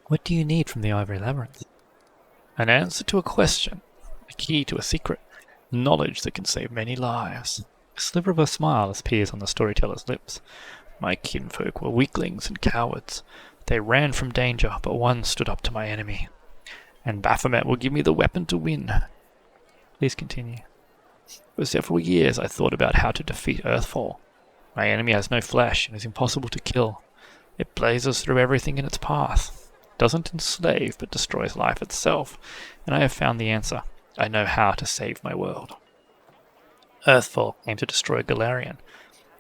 What do you need from the Ivory Labyrinth? An answer to a question, a key to a secret, knowledge that can save many lives. A sliver of a smile appears on the storyteller's lips. My kinfolk were weaklings and cowards. They ran from danger, but one stood up to my enemy. And Baphomet will give me the weapon to win. Please continue. For several years I thought about how to defeat Earthfall. My enemy has no flesh and is impossible to kill. It blazes through everything in its path. It doesn't enslave, but destroys life itself. And I have found the answer. I know how to save my world. Earthfall came to destroy Golarion.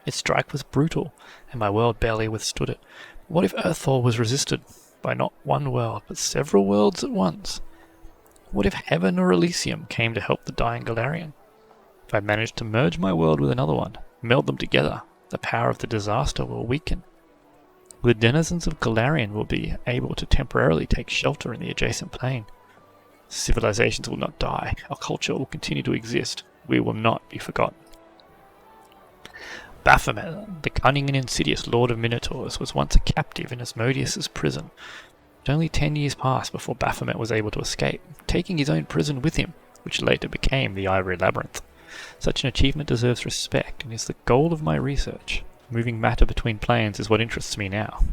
Its strike was brutal, and my world barely withstood it. What if Earthfall was resisted by not one world, but several worlds at once? What if Heaven or Elysium came to help the dying Golarion? If I managed to merge my world with another one, meld them together, the power of the disaster will weaken. The denizens of Golarion will be able to temporarily take shelter in the adjacent plane. Civilizations will not die. Our culture will continue to exist. We will not be forgotten. Baphomet, the cunning and insidious Lord of Minotaurs, was once a captive in Asmodeus' prison. But only 10 years passed before Baphomet was able to escape, taking his own prison with him, which later became the Ivory Labyrinth. Such an achievement deserves respect and is the goal of my research. Moving matter between planes is what interests me now.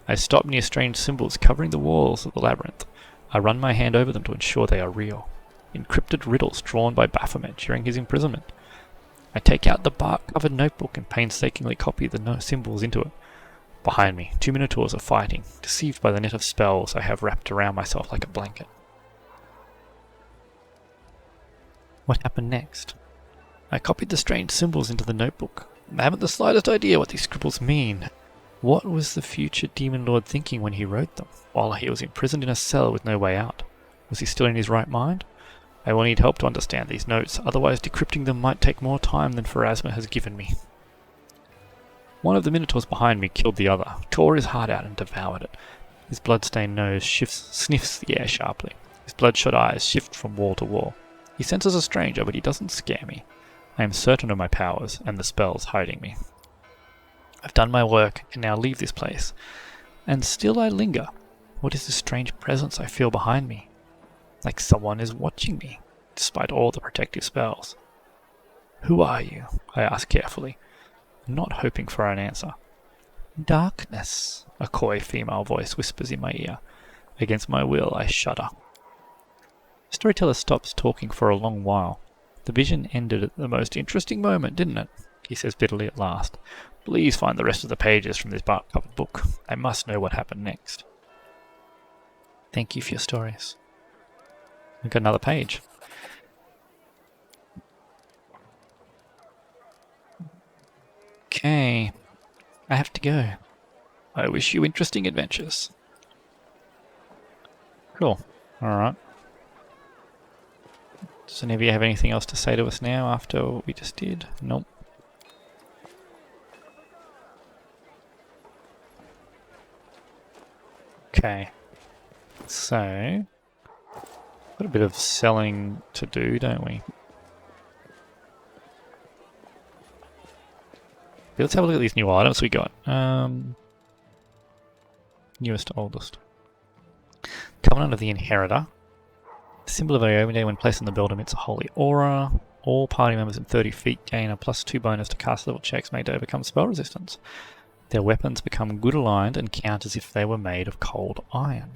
I stop near strange symbols covering the walls of the labyrinth. I run my hand over them to ensure they are real. Encrypted riddles drawn by Baphomet during his imprisonment. I take out the bark-covered notebook and painstakingly copy the symbols into it. Behind me, 2 minotaurs are fighting, deceived by the net of spells I have wrapped around myself like a blanket. What happened next? I copied the strange symbols into the notebook. I haven't the slightest idea what these scribbles mean. What was the future Demon Lord thinking when he wrote them, while he was imprisoned in a cell with no way out? Was he still in his right mind? I will need help to understand these notes, otherwise decrypting them might take more time than Pharasma has given me. One of the minotaurs behind me killed the other, tore his heart out and devoured it. His blood-stained nose sniffs the air sharply. His bloodshot eyes shift from wall to wall. He senses a stranger, but he doesn't scare me. I am certain of my powers and the spells hiding me. I've done my work and can now leave this place. And still I linger. What is this strange presence I feel behind me? Like someone is watching me, despite all the protective spells. Who are you? I ask carefully, not hoping for an answer. Darkness, a coy female voice whispers in my ear. Against my will, I shudder. The storyteller stops talking for a long while. The vision ended at the most interesting moment, didn't it? He says bitterly at last. Please find the rest of the pages from this bark-covered book. I must know what happened next. Thank you for your stories. We've got another page. Okay. I have to go. I wish you interesting adventures. Cool. Alright. Does any of you have anything else to say to us now after what we just did? Nope. Okay. So, got a bit of selling to do, don't we? Let's have a look at these new items we got. Newest to oldest. Covenant of the Inheritor. The symbol of Iomide when placed on the belt emits a holy aura. All party members in 30 feet gain a +2 bonus to cast level checks made to overcome spell resistance. Their weapons become good aligned and count as if they were made of cold iron.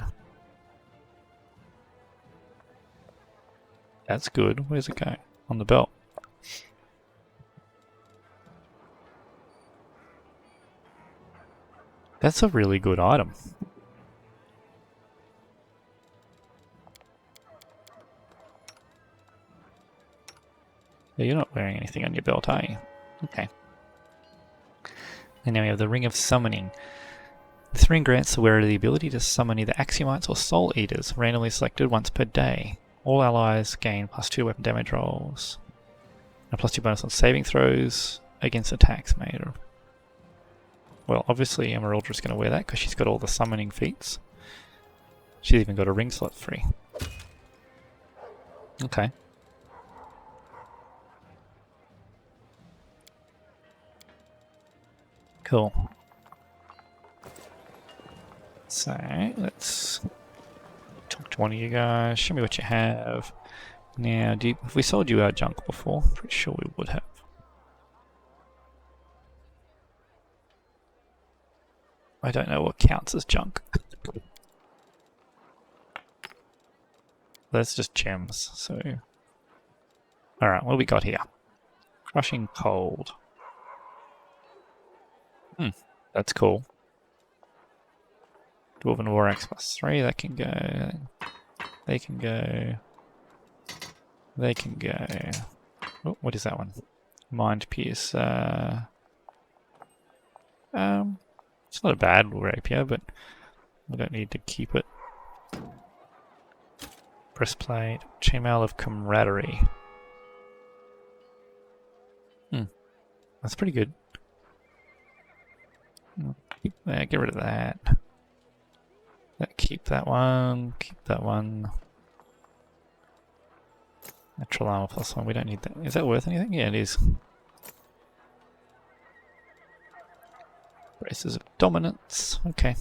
That's good. Where's it go? On the belt. That's a really good item. Yeah, you're not wearing anything on your belt, are you? Okay. And now we have the Ring of Summoning. This ring grants the wearer the ability to summon either Axiomites or Soul Eaters, randomly selected once per day. All allies gain +2 weapon damage rolls. And a +2 bonus on saving throws against attacks made. Well, obviously Emerylda is going to wear that because she's got all the summoning feats. She's even got a ring slot free. Okay. Cool. So, let's talk to one of you guys. Show me what you have. Now, have we sold you our junk before? Pretty sure we would have. I don't know what counts as junk. That's just gems, so... Alright, what do we got here? Crushing Cold. That's cool. Dwarven War Axe +3, that can go. They can go. They can go. Oh, what is that one? Mind Pierce. It's not a bad rapier, but I don't need to keep it. Breastplate. Chainmail of Camaraderie. That's pretty good. Get rid of that. Keep that one. Keep that one. Natural armor +1. We don't need that. Is that worth anything? Yeah, it is. Braces of Dominance. Okay.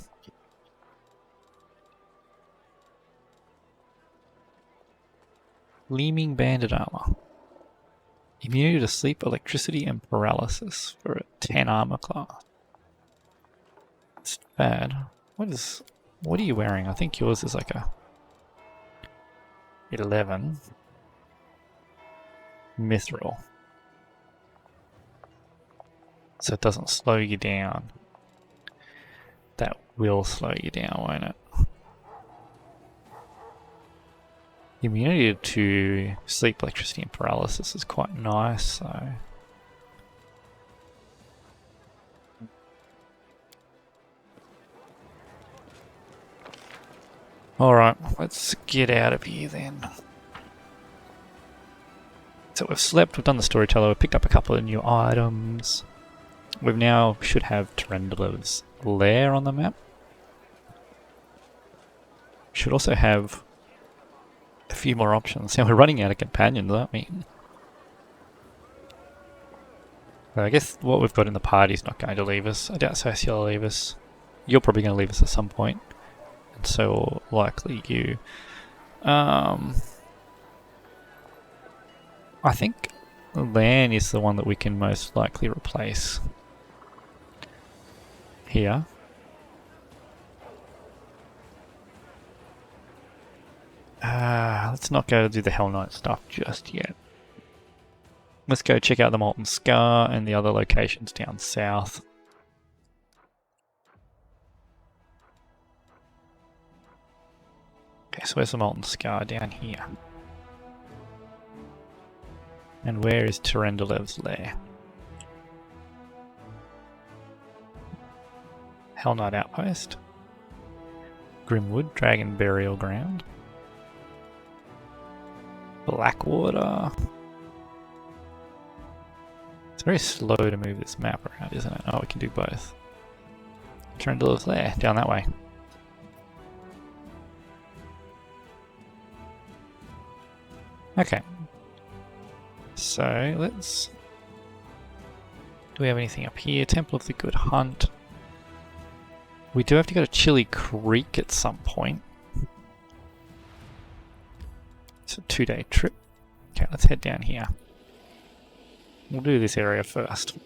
Gleaming Banded Armor. Immunity to sleep, electricity, and paralysis for a 10 armor class. It's bad. What are you wearing? I think yours is like a 11. Mithril. So it doesn't slow you down. That will slow you down, won't it? Immunity to sleep, electricity, and paralysis is quite nice, so... Alright, let's get out of here then. So we've slept, we've done the storyteller, we've picked up a couple of new items. We now should have Tyrendulev's lair on the map. Should also have a few more options. Now we're running out of companions, aren't we? Well, I guess what we've got in the party is not going to leave us. I doubt Cersei will leave us. You're probably going to leave us at some point. And so likely you. I think Lan is the one that we can most likely replace here. Let's not go do the Hell Knight stuff just yet. Let's go check out the Molten Scar and the other locations down south. Okay, so where's the Molten Scar? Down here. And where is Tyrendulev's lair? Hell Knight Outpost. Grimwood, Dragon Burial Ground. Blackwater. It's very slow to move this map around, isn't it? Oh, we can do both. Trendle's there, down that way. Okay. So, let's... Do we have anything up here? Temple of the Good Hunt. We do have to go to Chili Creek at some point. It's a 2-day trip. Okay, let's head down here. We'll do this area first.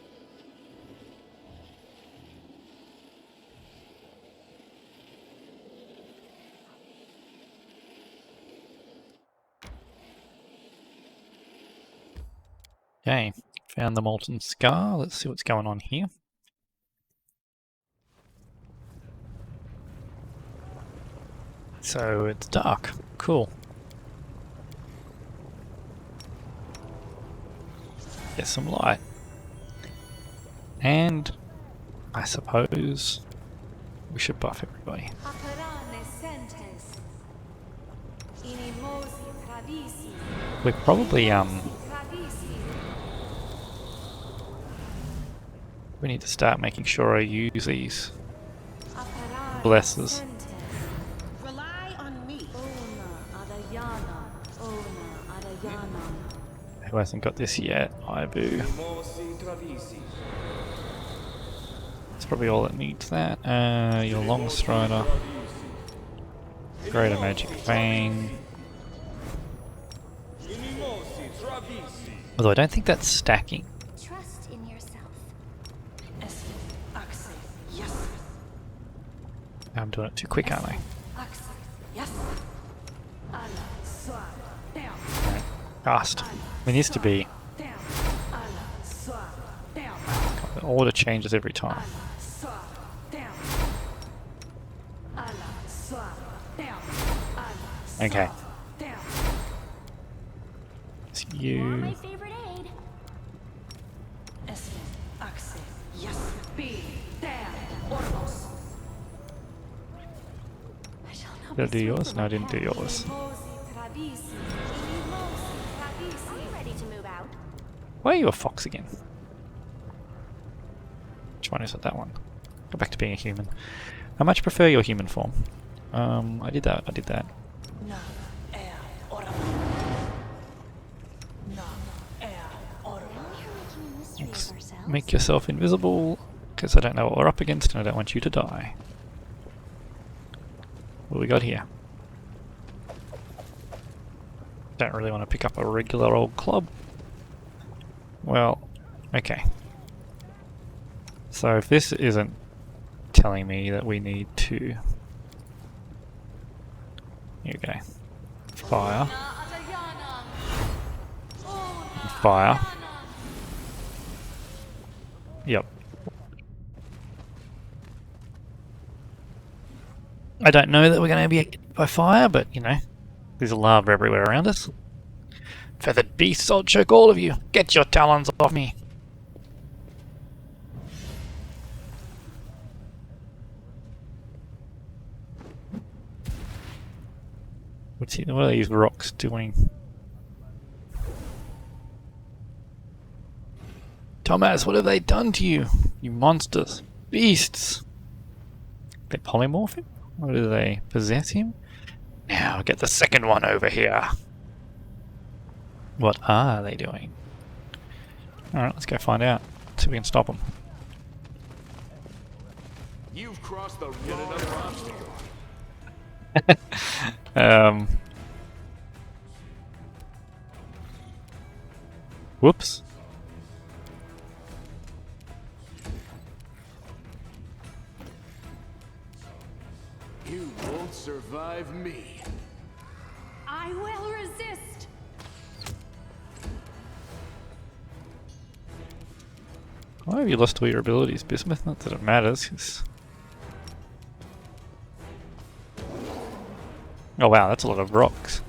Okay, found the Molten Scar. Let's see what's going on here. So it's dark. Cool. Get some light. And I suppose we should buff everybody. We're probably we need to start making sure I use these blesses. Rely on me. Who hasn't got this yet? Ibu. That's probably all that needs that. Your Long Strider. Greater Magic Fang. Although I don't think that's stacking. Trust in yourself. I'm doing it too quick, aren't I? Fast. It needs to be. The order changes every time. Okay. It's you. My favorite aid. Did I do yours? No, I didn't do yours. I'm ready to move out. Why are you a fox again? Which one is it? That one. Go back to being a human. I much prefer your human form. I did that. Make yourself invisible, because I don't know what we're up against and I don't want you to die. What do we got here? Don't really want to pick up a regular old club. Well, okay. So if this isn't telling me that we need to... Here we go. Fire. Fire. Yep. I don't know that we're going to be hit by fire, but, you know, there's lava everywhere around us. Feathered beasts, I'll choke all of you. Get your talons off me. What are these rocks doing? Thomas, what have they done to you? You monsters. Beasts. They polymorph him? Or do they possess him? Now get the second one over here. What are they doing? Alright, let's go find out. See if we can stop them. You've crossed the wrong obstacle. Whoops. You won't survive me. I will resist. Why have you lost all your abilities, Bismuth? Not that it matters, 'cause... Oh wow, that's a lot of rocks.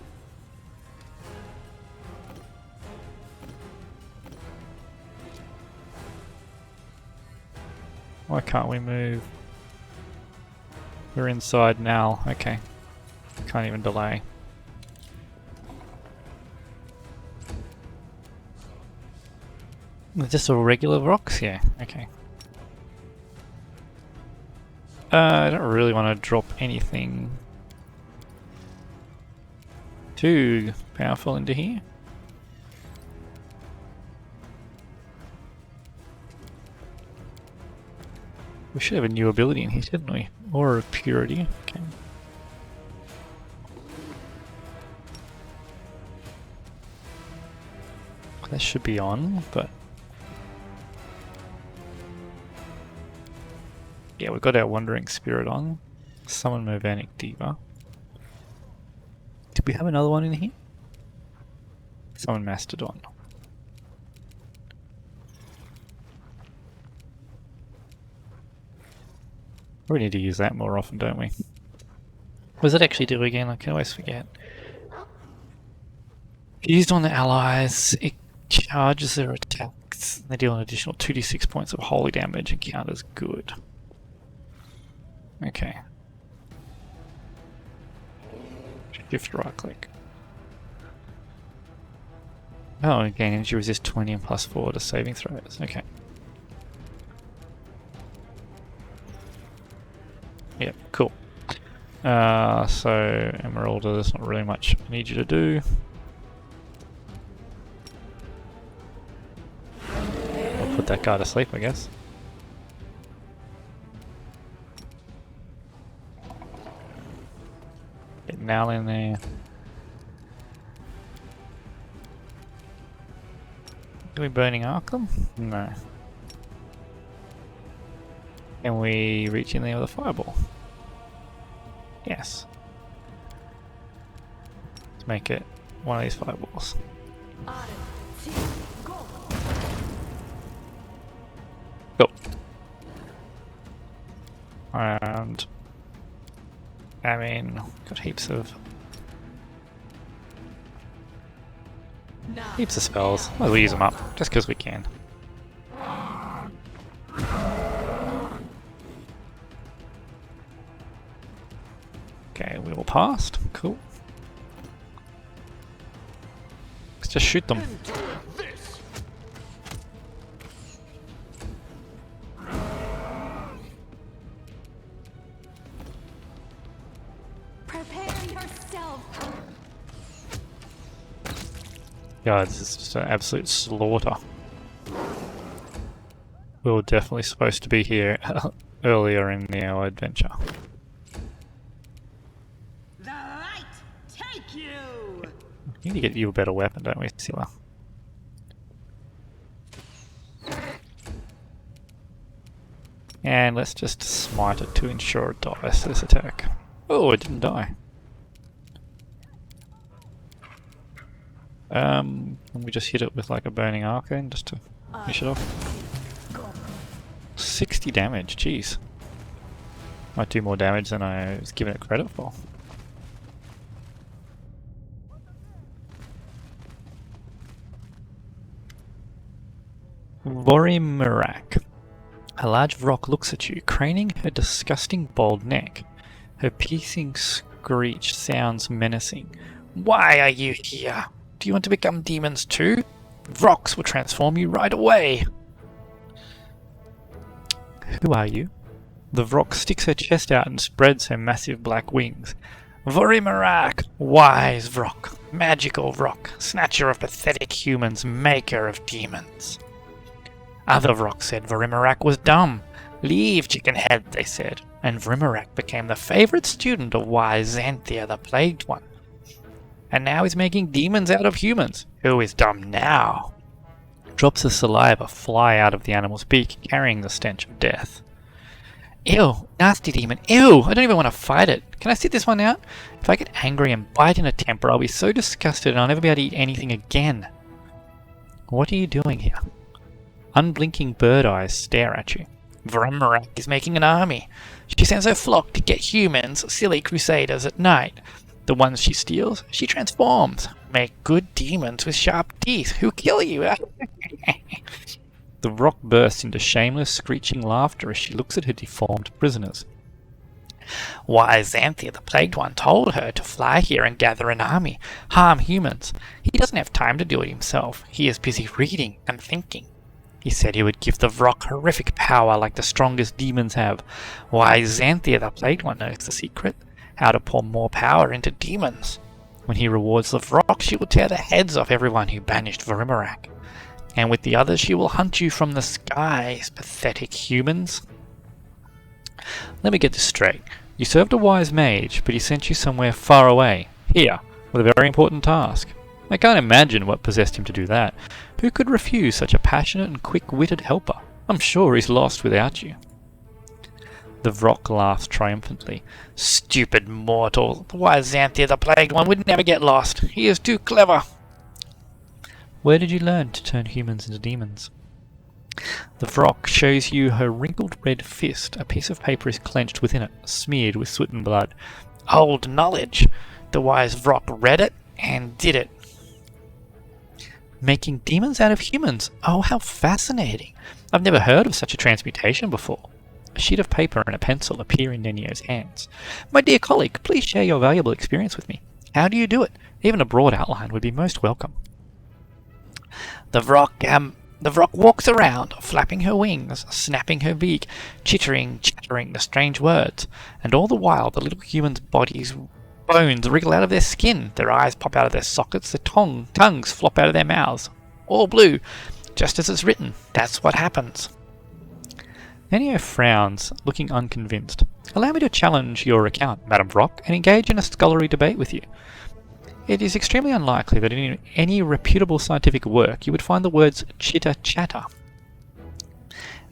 Why can't we move? We're inside now. Okay. Can't even delay. Just all regular rocks? Yeah, okay. I don't really want to drop anything too powerful into here. We should have a new ability in here, shouldn't we? Aura of Purity. Okay. That should be on, but yeah, we've got our Wandering Spirit on. Summon Movanic Diva. Did we have another one in here? Summon Mastodon. We need to use that more often, don't we? What does it actually do again? I can always forget. Used on the allies, it charges their attacks. They deal an additional 2d6 points of holy damage and count as good. Okay. Shift right click. Oh, again, energy resist 20 and +4 to saving throws. Okay. Yep, cool. So, Emerylda, there's not really much I need you to do. I'll put that guy to sleep, I guess. Get Nal in there. Do we Burning Arc them? No. Can we reach in there with a fireball? Yes. Let's make it one of these fireballs. Cool. And I mean, got heaps of spells. Might as well use them up, just because we can. Okay, we all passed. Cool. Let's just shoot them. Prepare yourself. God, this is just an absolute slaughter. We were definitely supposed to be here earlier in our adventure. We need to get you a better weapon, don't we, Scylla? And let's just smite it to ensure it dies this attack. Oh, it didn't die. And we just hit it with like a Burning Arcane just to finish it off. 60 damage, jeez. Might do more damage than I was giving it credit for. Vorimerak. A large rock looks at you, craning her disgusting bald neck. Her piercing screech sounds menacing. Why are you here? Do you want to become demons too? Rocks will transform you right away. Who are you? The Vrock sticks her chest out and spreads her massive black wings. Vorimerak, wise Vrock, magical Vrock, snatcher of pathetic humans, maker of demons. Other Vrock said Vorimerak was dumb. Leave, chickenhead, they said, and Vorimerak became the favourite student of wise Xanthia, the Plagued One. And now he's making demons out of humans. Who is dumb now? Drops of saliva fly out of the animal's beak, carrying the stench of death. Ew, nasty demon, ew, I don't even want to fight it. Can I sit this one out? If I get angry and bite in a temper, I'll be so disgusted and I'll never be able to eat anything again. What are you doing here? Unblinking bird eyes stare at you. Vorimerak is making an army. She sends her flock to get humans, silly crusaders at night. The ones she steals, she transforms. Make good demons with sharp teeth who kill you. The Vrock bursts into shameless, screeching laughter as she looks at her deformed prisoners. Why, Xanthia, the Plagued One, told her to fly here and gather an army, harm humans. He doesn't have time to do it himself. He is busy reading and thinking. He said he would give the Vrock horrific power like the strongest demons have. Why, Xanthia, the Plagued One, knows the secret. How to pour more power into demons. When he rewards the Vrock, she will tear the heads off everyone who banished Verimarak. And with the others, she will hunt you from the skies, pathetic humans. Let me get this straight. You served a wise mage, but he sent you somewhere far away, here, with a very important task. I can't imagine what possessed him to do that. Who could refuse such a passionate and quick-witted helper? I'm sure he's lost without you. The Vrock laughs triumphantly. Stupid mortal! Why, Xanthia, the Plagued One, would never get lost. He is too clever. Where did you learn to turn humans into demons? The Vrock shows you her wrinkled red fist. A piece of paper is clenched within it, smeared with soot and blood. Old knowledge! The wise Vrock read it and did it. Making demons out of humans. Oh, how fascinating. I've never heard of such a transmutation before. A sheet of paper and a pencil appear in Nenio's hands. My dear colleague, please share your valuable experience with me. How do you do it? Even a broad outline would be most welcome. The Vrock walks around, flapping her wings, snapping her beak, chattering the strange words, and all the while the little human's bones wriggle out of their skin, their eyes pop out of their sockets, their tongues flop out of their mouths. All blue, just as it's written. That's what happens. Nenio frowns, looking unconvinced. Allow me to challenge your account, Madame Vrock, and engage in a scholarly debate with you. It is extremely unlikely that in any reputable scientific work you would find the words chitter-chatter.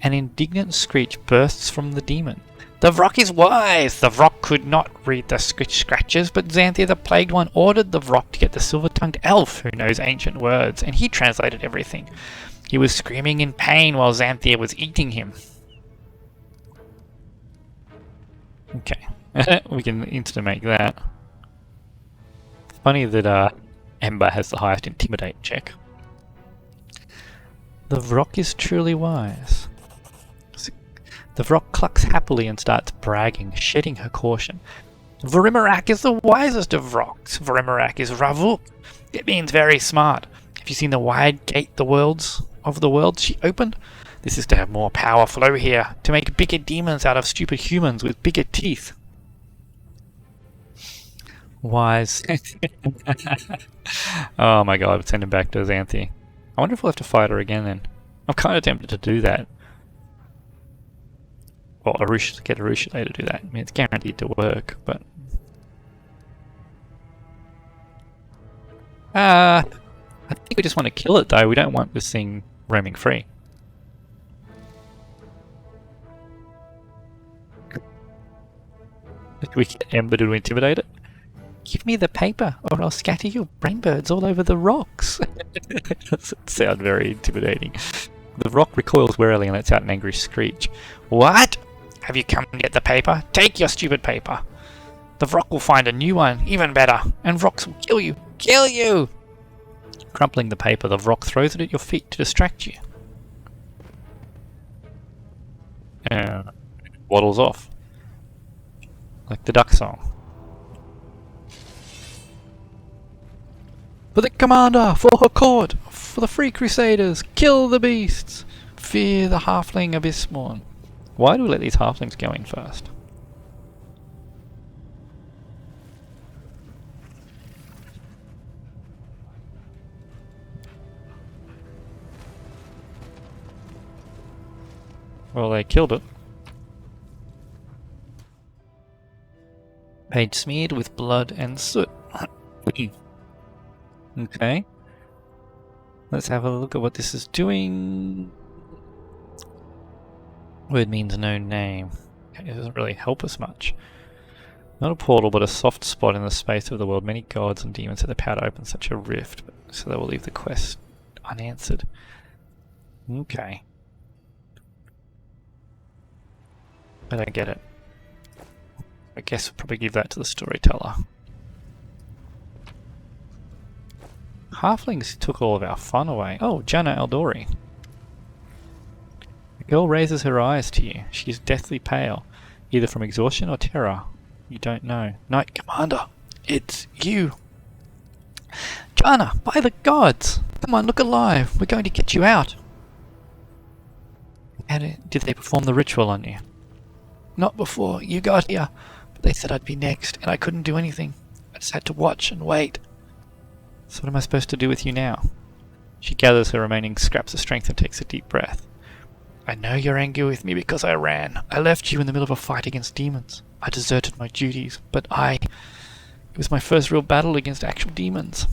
An indignant screech bursts from the demon. The Vrock is wise! The Vrock could not read the scratches, but Xanthia the Plagued One ordered the Vrock to get the silver-tongued elf who knows ancient words, and he translated everything. He was screaming in pain while Xanthia was eating him. Okay, we can instant-make that. Funny that Ember has the highest intimidate check. The Vrock is truly wise. The Vrock clucks happily and starts bragging, shedding her caution. Verimarak is the wisest of Vrocks. Verimarak is Ravuk. It means very smart. Have you seen the wide gate of the worlds she opened? This is to have more power flow here, to make bigger demons out of stupid humans with bigger teeth. Wise. Oh my god, send him back to Xanthi. I wonder if we'll have to fight her again then. I'm kind of tempted to do that. Well, get Arushale to do that. I mean, it's guaranteed to work, but... I think we just want to kill it though. We don't want this thing roaming free. Do we get Ember to intimidate it? Give me the paper, or I'll scatter your brainbirds all over the rocks. That doesn't sound very intimidating. The Vrock recoils warily and lets out an angry screech. What? Have you come to get the paper? Take your stupid paper. The Vrock will find a new one, even better, and Vrocks will kill you. Kill you! Crumpling the paper, the Vrock throws it at your feet to distract you. And waddles off. Like the duck song. For the Commander! For her court! For the Free Crusaders! Kill the beasts! Fear the Halfling Abyssmorn. Why do we let these Halflings go in first? Well, they killed it. Page smeared with blood and soot. Okay. Let's have a look at what this is doing. Word means no name. It doesn't really help us much. Not a portal, but a soft spot in the space of the world. Many gods and demons have the power to open such a rift, so they will leave the quest unanswered. Okay. I don't get it. I guess we'll probably give that to the storyteller. Halflings took all of our fun away. Oh, Janna Eldori. The girl raises her eyes to you. She is deathly pale. either from exhaustion or terror. You don't know. Knight Commander, it's you. Jana, by the gods! Come on, look alive. We're going to get you out. And did they perform the ritual on you? Not before you got here. But they said I'd be next, and I couldn't do anything. I just had to watch and wait. So what am I supposed to do with you now? She gathers her remaining scraps of strength and takes a deep breath. I know you're angry with me because I ran. I left you in the middle of a fight against demons. I deserted my duties, but it was my first real battle against actual demons.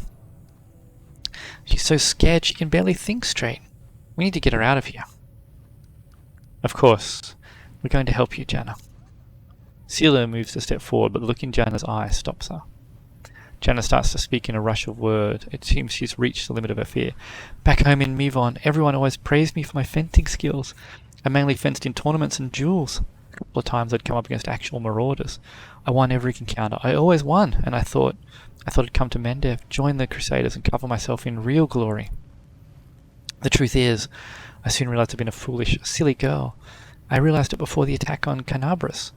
She's so scared she can barely think straight. We need to get her out of here. Of course. We're going to help you, Jana. Seela moves a step forward, but the look in Jana's eye stops her. Jana starts to speak in a rush of words. It seems she's reached the limit of her fear. Back home in Mivon, everyone always praised me for my fencing skills. I mainly fenced in tournaments and duels. A couple of times I'd come up against actual marauders. I won every encounter. I always won, and I thought I'd come to Mendev, join the Crusaders, and cover myself in real glory. The truth is, I soon realized I'd been a foolish, silly girl. I realized it before the attack on Canabras.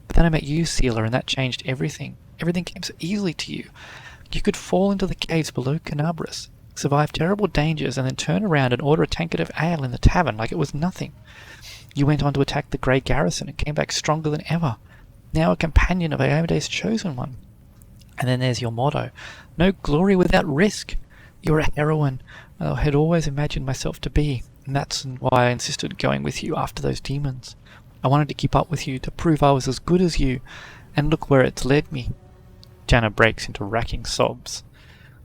But then I met you, Seela, and that changed everything. Everything came so easily to you. You could fall into the caves below Canabras, survive terrible dangers, and then turn around and order a tankard of ale in the tavern like it was nothing. You went on to attack the Grey Garrison and came back stronger than ever. Now a companion of Iomede's Chosen One. And then there's your motto, no glory without risk. You're a heroine I had always imagined myself to be, and that's why I insisted going with you after those demons. I wanted to keep up with you, to prove I was as good as you, and look where it's led me. Jana breaks into racking sobs.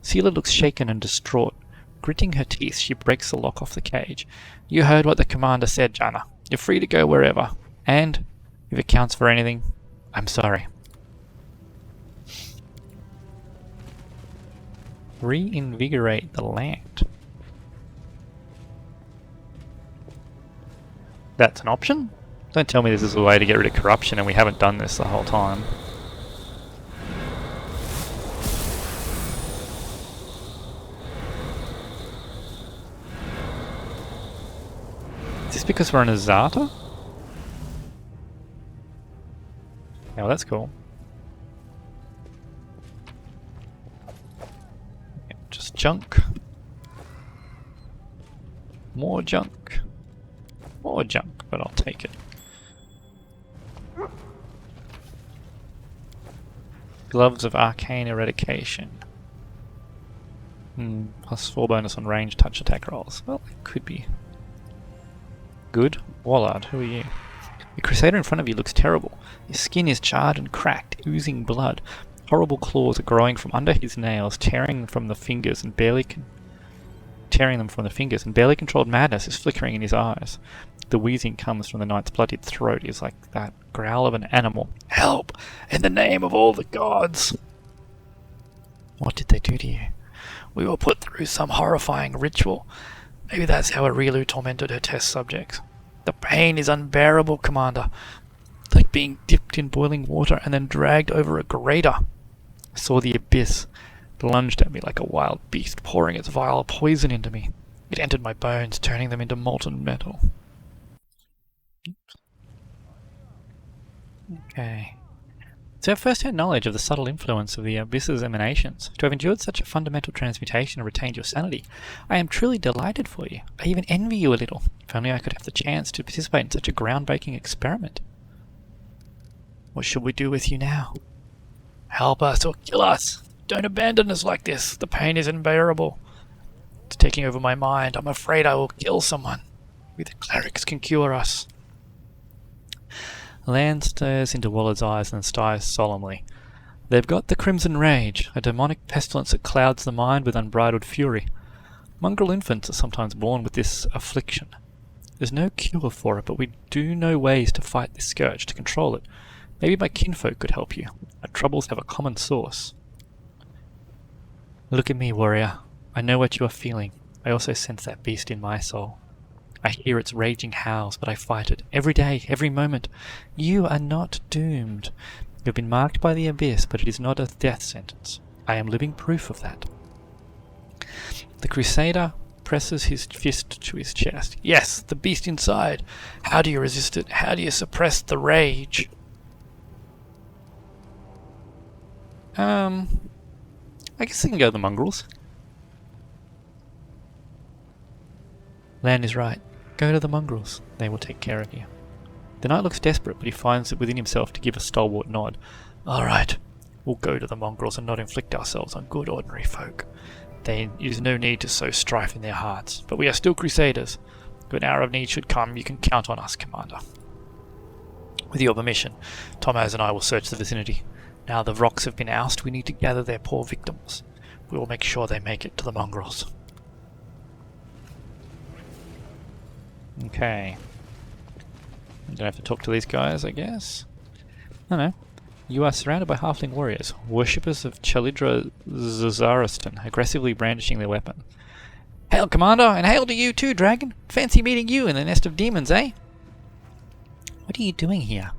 Seela looks shaken and distraught. Gritting her teeth, she breaks the lock off the cage. You heard what the commander said, Jana. You're free to go wherever. And, if it counts for anything, I'm sorry. Reinvigorate the land. That's an option? Don't tell me this is a way to get rid of corruption and we haven't done this the whole time. Is this because we're in a Zata? Yeah, well, that's cool. Yeah, just junk. More junk. More junk, but I'll take it. Gloves of Arcane Eradication. Plus 4 bonus on range touch attack rolls. Well, it could be good. Wallard, who are you? The Crusader in front of you looks terrible. His skin is charred and cracked, oozing blood. Horrible claws are growing from under his nails, tearing them from the fingers, and barely controlled madness is flickering in his eyes. The wheezing comes from the knight's bloodied throat is like that growl of an animal. Help! In the name of all the gods! What did they do to you? We were put through some horrifying ritual. Maybe that's how Erilu tormented her test subjects. The pain is unbearable, Commander. Like being dipped in boiling water and then dragged over a grater. I saw the abyss. It lunged at me like a wild beast, pouring its vile poison into me. It entered my bones, turning them into molten metal. Okay. To have first-hand knowledge of the subtle influence of the abyss's emanations, to have endured such a fundamental transmutation and retained your sanity, I am truly delighted for you. I even envy you a little. If only I could have the chance to participate in such a groundbreaking experiment. What should we do with you now? Help us or kill us. Don't abandon us like this. The pain is unbearable. It's taking over my mind. I'm afraid I will kill someone. Maybe the clerics can cure us. Lan stares into Wallard's eyes and sighs solemnly. They've got the Crimson Rage, a demonic pestilence that clouds the mind with unbridled fury. Mongrel infants are sometimes born with this affliction. There's no cure for it, but we do know ways to fight this scourge, to control it. Maybe my kinfolk could help you. Our troubles have a common source. Look at me, warrior. I know what you are feeling. I also sense that beast in my soul. I hear its raging howls, but I fight it. Every day, every moment. You are not doomed. You have been marked by the abyss, but it is not a death sentence. I am living proof of that. The Crusader presses his fist to his chest. Yes, the beast inside. How do you resist it? How do you suppress the rage? I guess they can go to the mongrels. Lan is right. Go to the mongrels. They will take care of you. The knight looks desperate, but he finds it within himself to give a stalwart nod. Alright, we'll go to the mongrels and not inflict ourselves on good ordinary folk. There is no need to sow strife in their hearts, but we are still crusaders. When hour of need should come, you can count on us, Commander. With your permission, Tomaz and I will search the vicinity. Now the rocks have been ousted, we need to gather their poor victims. We will make sure they make it to the mongrels. Okay. I'm gonna have to talk to these guys, I guess. I don't know. You are surrounded by halfling warriors, worshippers of Chalidra Zazaristan, aggressively brandishing their weapon. Hail, Commander, and hail to you too, Dragon! Fancy meeting you in the nest of demons, eh? What are you doing here?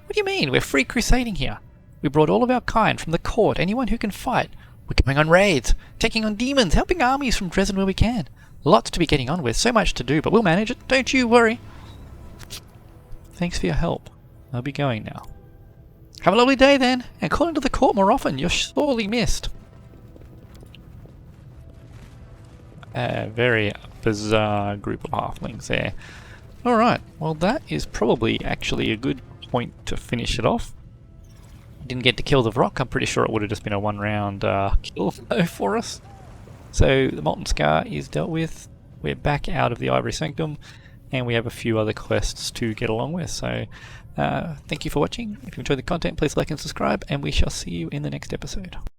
What do you mean? We're free crusading here. We brought all of our kind from the court, anyone who can fight. We're going on raids, taking on demons, helping armies from Drezen where we can. Lots to be getting on with, so much to do, but we'll manage it, don't you worry. Thanks for your help. I'll be going now. Have a lovely day then, and call into the court more often, you're sorely missed. A very bizarre group of halflings there. Alright, well that is probably actually a good point to finish it off. Didn't get to kill the rock, I'm pretty sure it would have just been a one round kill for us. So the Molten Scar is dealt with, we're back out of the Ivory Sanctum, and we have a few other quests to get along with. So thank you for watching. If you enjoyed the content, please like and subscribe, and we shall see you in the next episode.